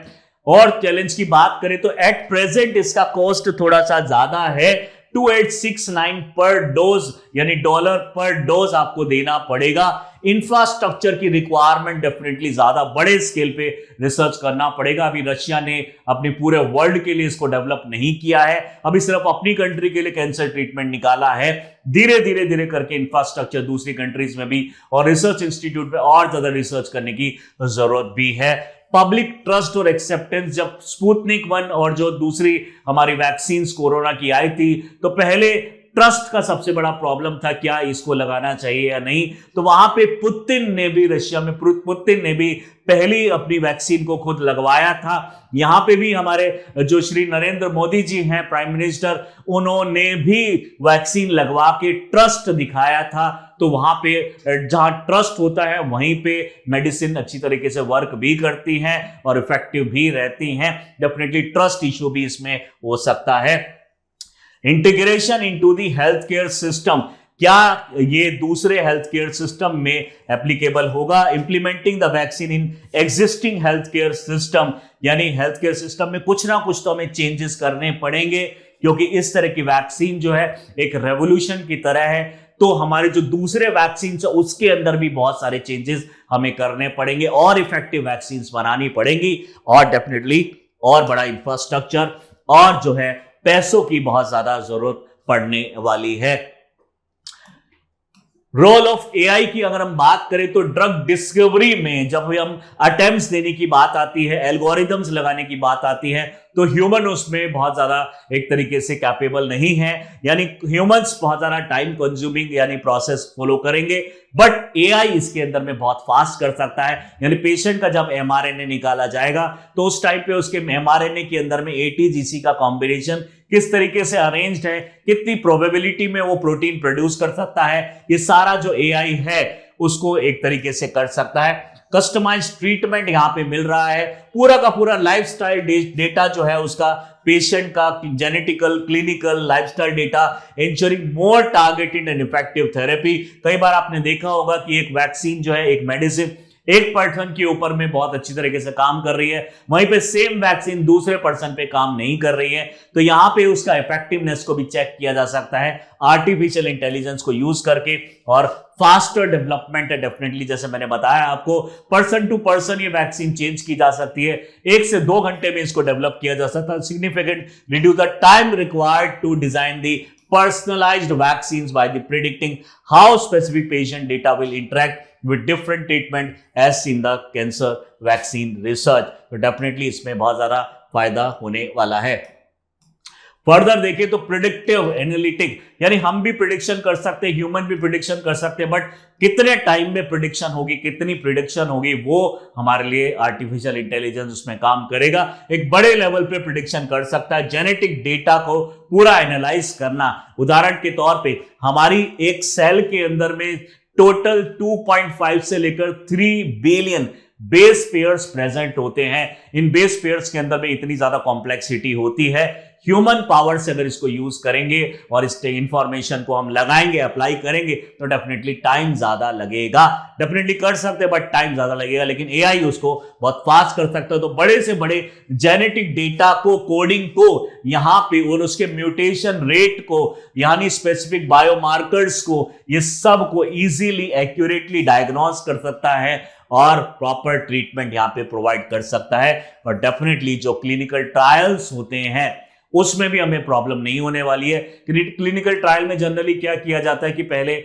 और चैलेंज की बात करें तो एट प्रेजेंट इसका कॉस्ट थोड़ा सा ज्यादा है, 2869 पर डोज यानी डॉलर पर डोज आपको देना पड़ेगा। इंफ्रास्ट्रक्चर की रिक्वायरमेंट डेफिनेटली ज्यादा बड़े स्केल पे रिसर्च करना पड़ेगा। अभी रशिया ने अपने पूरे वर्ल्ड के लिए इसको डेवलप नहीं किया है, अभी सिर्फ अपनी कंट्री के लिए कैंसर ट्रीटमेंट निकाला है। धीरे धीरे करके इंफ्रास्ट्रक्चर दूसरी कंट्रीज में भी और रिसर्च इंस्टीट्यूट में और ज्यादा रिसर्च करने की जरूरत भी है। पब्लिक ट्रस्ट और एक्सेप्टेंस, जब स्पुतनिक 1 और जो दूसरी हमारी वैक्सीन कोरोना की आई थी तो पहले ट्रस्ट का सबसे बड़ा प्रॉब्लम था, क्या इसको लगाना चाहिए या नहीं। तो वहां पे पुतिन ने भी, रशिया में पुतिन ने भी पहली अपनी वैक्सीन को खुद लगवाया था। यहां पे भी हमारे जो श्री नरेंद्र मोदी जी हैं प्राइम मिनिस्टर, उन्होंने भी वैक्सीन लगवा के ट्रस्ट दिखाया था। तो वहां पे जहां ट्रस्ट होता है वहीं पे मेडिसिन अच्छी तरीके से वर्क भी करती हैं और इफेक्टिव भी रहती हैं। डेफिनेटली ट्रस्ट इश्यू भी इसमें हो सकता है। Integration into the health care system, क्या ये दूसरे हेल्थ केयर सिस्टम में एप्लीकेबल होगा। Implementing the vaccine in existing health care system, यानी हेल्थ केयर सिस्टम में कुछ ना कुछ तो हमें चेंजेस करने पड़ेंगे, क्योंकि इस तरह की वैक्सीन जो है एक रेवोल्यूशन की तरह है। तो हमारे जो दूसरे वैक्सीन है उसके अंदर भी बहुत सारे चेंजेस हमें करने पड़ेंगे और इफेक्टिव वैक्सीन बनानी पड़ेंगी और डेफिनेटली और बड़ा इंफ्रास्ट्रक्चर और जो है पैसों की बहुत ज्यादा जरूरत पड़ने वाली है। रोल ऑफ एआई की अगर हम बात करें तो ड्रग डिस्कवरी में जब हम अटेम्प्ट्स देने की बात आती है, एल्गोरिथम्स लगाने की बात आती है, तो ह्यूमन उसमें बहुत ज्यादा एक तरीके से कैपेबल नहीं है, यानी ह्यूमंस बहुत ज्यादा टाइम कंज्यूमिंग यानी प्रोसेस फॉलो करेंगे, बट एआई इसके अंदर में बहुत फास्ट कर सकता है। यानी पेशेंट का जब एमआरएनए निकाला जाएगा तो उस टाइम पे उसके एमआरएनए के अंदर में एटीजीसी का कॉम्बिनेशन किस तरीके से अरेंज्ड है, कितनी प्रोबेबिलिटी में वो प्रोटीन प्रोड्यूस कर सकता है, ये सारा जो एआई है उसको एक तरीके से कर सकता है। कस्टमाइज ट्रीटमेंट यहां पे मिल रहा है, पूरा का पूरा लाइफस्टाइल डेटा जो है उसका पेशेंट का genetical clinical lifestyle data, ensuring more targeted and effective therapy. कई बार आपने देखा होगा कि एक वैक्सीन जो है, एक मेडिसिन एक पर्सन के ऊपर में बहुत अच्छी तरीके से काम कर रही है, वहीं पे सेम वैक्सीन दूसरे पर्सन पे काम नहीं कर रही है, तो यहां पे उसका इफेक्टिवनेस को भी चेक किया जा सकता है आर्टिफिशियल इंटेलिजेंस को यूज करके। और फास्टर डेवलपमेंट है डेफिनेटली, जैसे मैंने बताया आपको, पर्सन टू पर्सन ये वैक्सीन चेंज की जा सकती है, 1 से 2 घंटे में इसको डेवलप किया जा सकता है। Significant reduce the time required to design the personalized vaccines by the predicting how specific patient data will interact with different treatment as in the cancer vaccine research। तो डेफिनेटली इसमें बहुत ज्यादा फायदा होने वाला है। फर्दर देखें तो प्रिडिक्टिव एनालिटिक, यानी हम भी प्रिडिक्शन कर सकते हैं, ह्यूमन भी प्रिडिक्शन कर सकते हैं, बट कितने टाइम में प्रिडिक्शन होगी, कितनी प्रिडिक्शन होगी, वो हमारे लिए आर्टिफिशियल इंटेलिजेंस उसमें काम करेगा। एक बड़े लेवल पे प्रिडिक्शन कर सकता है, जेनेटिक डेटा को पूरा एनालाइज करना। उदाहरण के तौर पे हमारी एक सेल के अंदर में टोटल 2.5 से लेकर 3 बिलियन बेस पेयर्स प्रेजेंट होते हैं। इन बेस पेयर्स के अंदर में इतनी ज्यादा कॉम्प्लेक्सिटी होती है, ह्यूमन पावर से अगर इसको यूज करेंगे और इस इंफॉर्मेशन को हम लगाएंगे, अप्लाई करेंगे, तो डेफिनेटली टाइम ज्यादा लगेगा। डेफिनेटली कर सकते हैं बट टाइम ज्यादा लगेगा, लेकिन एआई उसको बहुत फास्ट कर सकता है। तो बड़े से बड़े जेनेटिक डेटा को, कोडिंग को यहां पे और उसके म्यूटेशन रेट को, यानी स्पेसिफिक बायोमार्कर्स को, ये सब को इजीली एक्यूरेटली डायग्नोस कर सकता है और प्रॉपर ट्रीटमेंट यहां पे प्रोवाइड कर सकता है। और डेफिनेटली जो क्लिनिकल ट्रायल्स होते हैं उसमें भी हमें प्रॉब्लम नहीं होने वाली है। क्लिनिकल ट्रायल में जनरली क्या किया जाता है कि पहले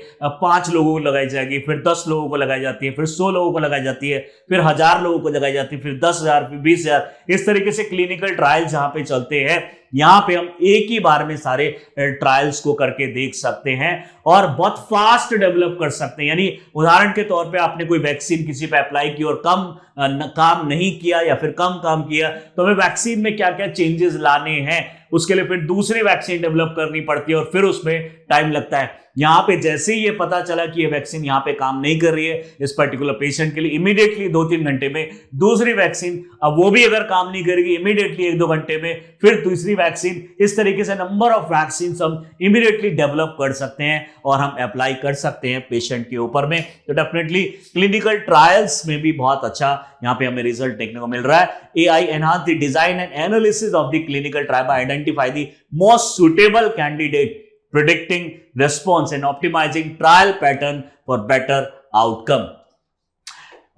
5 लोगों को लगाई जाएगी, फिर 10 लोगों को लगाई जाती है, फिर 100 लोगों को लगाई जाती है, फिर 1000 लोगों को लगाई जाती है, फिर 10,000, फिर 20,000। इस तरीके से क्लिनिकल ट्रायल जहां पे चलते हैं, यहां पे हम एक ही बार में सारे ट्रायल्स को करके देख सकते हैं और बहुत फास्ट डेवलप कर सकते हैं। यानी उदाहरण के तौर पे आपने कोई वैक्सीन किसी पे अप्लाई की और काम नहीं किया या फिर कम काम किया, तो हमें वैक्सीन में क्या क्या चेंजेस लाने हैं, उसके लिए फिर दूसरी वैक्सीन डेवलप करनी पड़ती है और फिर उसमें टाइम लगता है। यहां पे जैसे ही ये पता चला कि ये वैक्सीन यहां पे काम नहीं कर रही है इस पर्टिकुलर पेशेंट के लिए, इमीडिएटली 2-3 घंटे में दूसरी वैक्सीन, अब वो भी अगर काम नहीं करेगी इमीडिएटली 1-2 घंटे में फिर दूसरी वैक्सीन, इस तरीके से नंबर ऑफ वैक्सीन हम इमीडिएटली डेवलप कर सकते हैं और हम अप्लाई कर सकते हैं पेशेंट के ऊपर में। तो डेफिनेटली क्लिनिकल ट्रायल्स में भी बहुत अच्छा यहां पे हमें रिजल्ट देखने को मिल रहा है। AI enhance the design and analysis of the clinical trial by identify the most suitable candidate, predicting response and optimizing trial pattern for better outcome।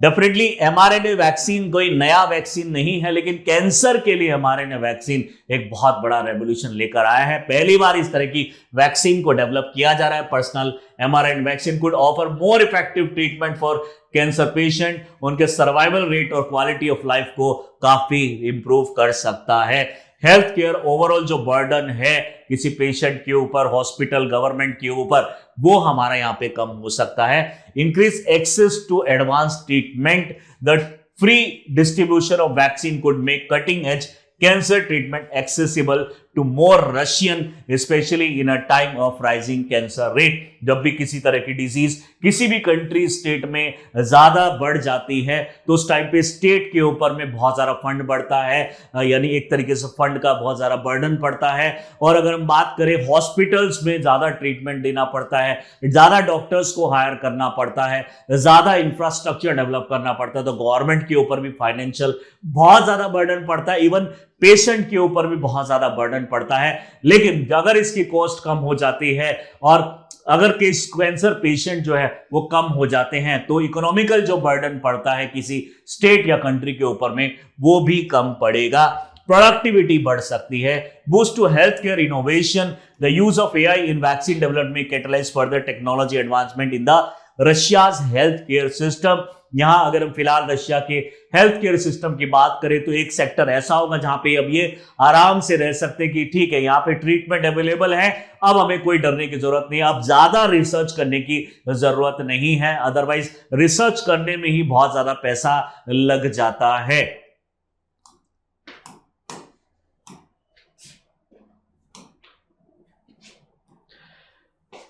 Definitely mRNA vaccine कोई नया वैक्सीन नहीं है, लेकिन कैंसर के लिए mRNA वैक्सीन एक बहुत बड़ा रेवोल्यूशन लेकर आया है। पहली बार इस तरह की वैक्सीन को डेवलप किया जा रहा है। Personal mRNA vaccine could offer more effective treatment for cancer patient, उनके सर्वाइवल रेट और क्वालिटी ऑफ लाइफ को काफी इंप्रूव कर सकता है। हेल्थ केयर ओवरऑल जो बर्डन है किसी पेशेंट के ऊपर, हॉस्पिटल, गवर्नमेंट के ऊपर, वो हमारा यहां पे कम हो सकता है। Increase access to advance treatment, the free distribution of vaccine could make cutting edge cancer treatment accessible to more Russian, especially in a time of rising cancer rate. जब भी किसी तरह की डिजीज किसी भी कंट्री, स्टेट में ज्यादा बढ़ जाती है तो उस टाइम पे स्टेट के ऊपर में बहुत सारा फंड बढ़ता है, यानी एक तरीके से फंड का बहुत सारा बर्डन पड़ता है। और अगर हम बात करें हॉस्पिटल्स में ज्यादा ट्रीटमेंट देना पड़ता है, ज्यादा डॉक्टर्स को हायर करना पड़ता है, ज्यादा इंफ्रास्ट्रक्चर डेवलप करना पड़ता है, तो गवर्नमेंट के ऊपर भी फाइनेंशियल बहुत ज्यादा बर्डन पड़ता है, इवन पेशेंट के ऊपर भी बहुत ज्यादा बर्डन पड़ता है। लेकिन अगर इसकी कॉस्ट कम हो जाती है और अगर कैंसर पेशेंट जो है वो कम हो जाते हैं, तो इकोनॉमिकल जो बर्डन पड़ता है किसी स्टेट या कंट्री के ऊपर में, वो भी कम पड़ेगा। प्रोडक्टिविटी बढ़ सकती है। Boost to health care innovation, the use of AI in vaccine development catalyse further technology advancement in the Russia's health care system. यहां अगर हम फिलहाल रशिया के हेल्थ केयर सिस्टम की बात करें तो एक सेक्टर ऐसा होगा जहां पे अब ये आराम से रह सकते हैं कि ठीक है यहाँ पे ट्रीटमेंट अवेलेबल है, अब हमें कोई डरने की जरूरत नहीं, अब ज्यादा रिसर्च करने की जरूरत नहीं है। अदरवाइज रिसर्च करने में ही बहुत ज्यादा पैसा लग जाता है।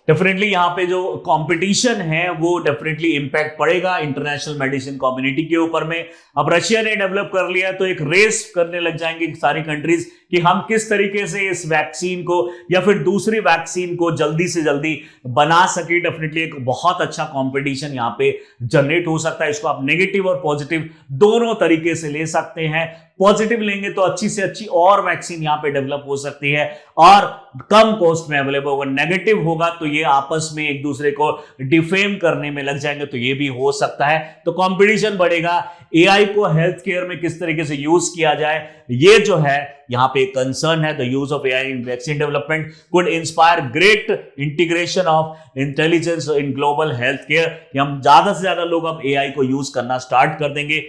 डेफिनेटली यहाँ पे जो कंपटीशन है वो डेफिनेटली इंपैक्ट पड़ेगा इंटरनेशनल मेडिसिन कम्युनिटी के ऊपर में। अब रशिया ने डेवलप कर लिया तो एक रेस करने लग जाएंगे सारी कंट्रीज कि हम किस तरीके से इस वैक्सीन को या फिर दूसरी वैक्सीन को जल्दी से जल्दी बना सके। डेफिनेटली एक बहुत अच्छा कंपटीशन यहाँ पे जनरेट हो सकता है। इसको आप नेगेटिव और पॉजिटिव दोनों तरीके से ले सकते हैं। पॉजिटिव लेंगे तो अच्छी से अच्छी और वैक्सीन यहाँ पे डेवलप हो सकती है और कम कॉस्ट में अवेलेबल होगा। नेगेटिव होगा तो ये आपस में एक दूसरे को डिफेम करने में लग जाएंगे, तो ये भी हो सकता है। तो कंपटीशन बढ़ेगा। एआई को हेल्थ केयर में किस तरीके से यूज किया जाए, ये जो है यहां पे कंसर्न है। The use of AI in vaccine development could inspire great integration of intelligence in global health care. हम ज्यादा से ज्यादा लोग अब एआई को यूज करना स्टार्ट कर देंगे।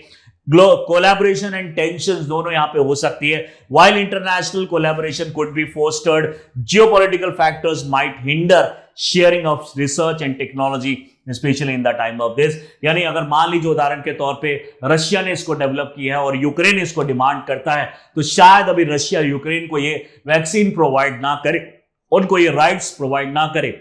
कोलैबोरेशन एंड टेंशन दोनों यहां पे हो सकती है। while international collaboration could be fostered, geopolitical factors might hinder sharing of research and technology, especially in the time of this। यानी अगर मान लीजिए उदाहरण के तौर पे रशिया ने इसको डेवलप किया है और यूक्रेन इसको डिमांड करता है, तो शायद अभी रशिया यूक्रेन को ये वैक्सीन प्रोवाइड ना करे, उनको ये राइट्स प्रोवाइड ना करे,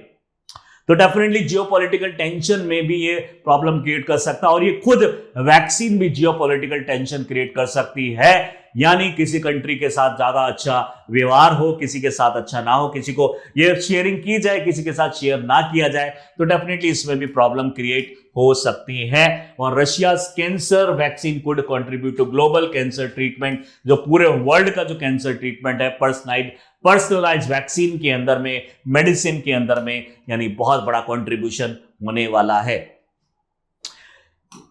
तो डेफिनेटली जियोपॉलिटिकल टेंशन में भी ये प्रॉब्लम क्रिएट कर सकता है। और ये खुद वैक्सीन भी जियोपॉलिटिकल टेंशन क्रिएट कर सकती है। यानी किसी कंट्री के साथ ज्यादा अच्छा व्यवहार हो, किसी के साथ अच्छा ना हो, किसी को ये शेयरिंग की जाए, किसी के साथ शेयर ना किया जाए, तो डेफिनेटली इसमें भी प्रॉब्लम क्रिएट हो सकती है। और Russia cancer vaccine could contribute to global cancer treatment, जो पूरे वर्ल्ड का जो कैंसर ट्रीटमेंट है पर्सनलाइज वैक्सीन के अंदर में, मेडिसिन के अंदर में, यानी बहुत बड़ा कंट्रीब्यूशन होने वाला है।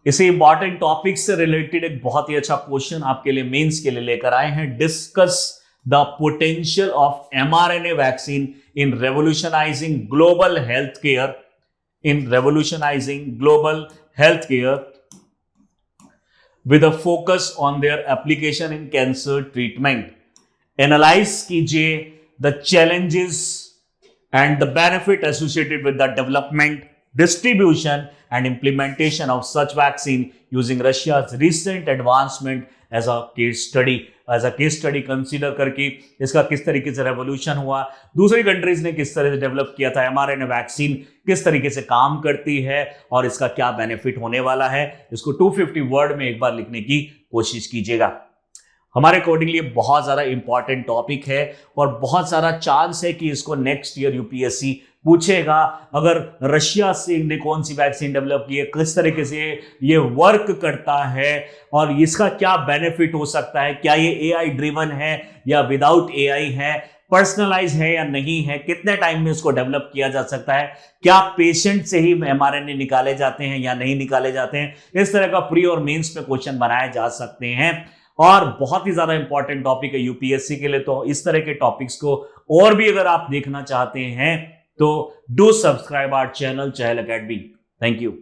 इसी इंपॉर्टेंट टॉपिक से रिलेटेड एक बहुत ही अच्छा क्वेश्चन आपके लिए मेंस के लिए लेकर आए हैं। Discuss the potential of mRNA vaccine in revolutionising global health care, with a focus on their application in cancer treatment. Analyze कीजिए the challenges and the benefit associated with the development, distribution and implementation of such vaccine using Russia's recent advancement as a case study. As a case study consider करके इसका किस तरीके से revolution हुआ, दूसरी countries ने किस तरह से डेवलप किया था, mRNA वैक्सीन किस तरीके से काम करती है और इसका क्या बेनिफिट होने वाला है, इसको 250 वर्ड में एक बार लिखने की कोशिश कीजिएगा। हमारे अकॉर्डिंगली बहुत ज़्यादा इंपॉर्टेंट टॉपिक है और बहुत सारा चांस है कि इसको नेक्स्ट ईयर यूपीएससी पूछेगा। अगर रशिया से ने कौन सी वैक्सीन डेवलप की है, किस तरीके से ये वर्क करता है और इसका क्या बेनिफिट हो सकता है, क्या ये एआई ड्रिवन है या विदाउट एआई है, पर्सनलाइज है या नहीं है, कितने टाइम में इसको डेवलप किया जा सकता है, क्या पेशेंट से ही mRNA निकाले जाते हैं या नहीं निकाले जाते हैं, इस तरह का प्री और मेंस में क्वेश्चन बनाए जा सकते हैं। और बहुत ही ज्यादा इंपॉर्टेंट टॉपिक है यूपीएससी के लिए। तो इस तरह के टॉपिक्स को और भी अगर आप देखना चाहते हैं तो do subscribe our channel Chahal academy. Thank you.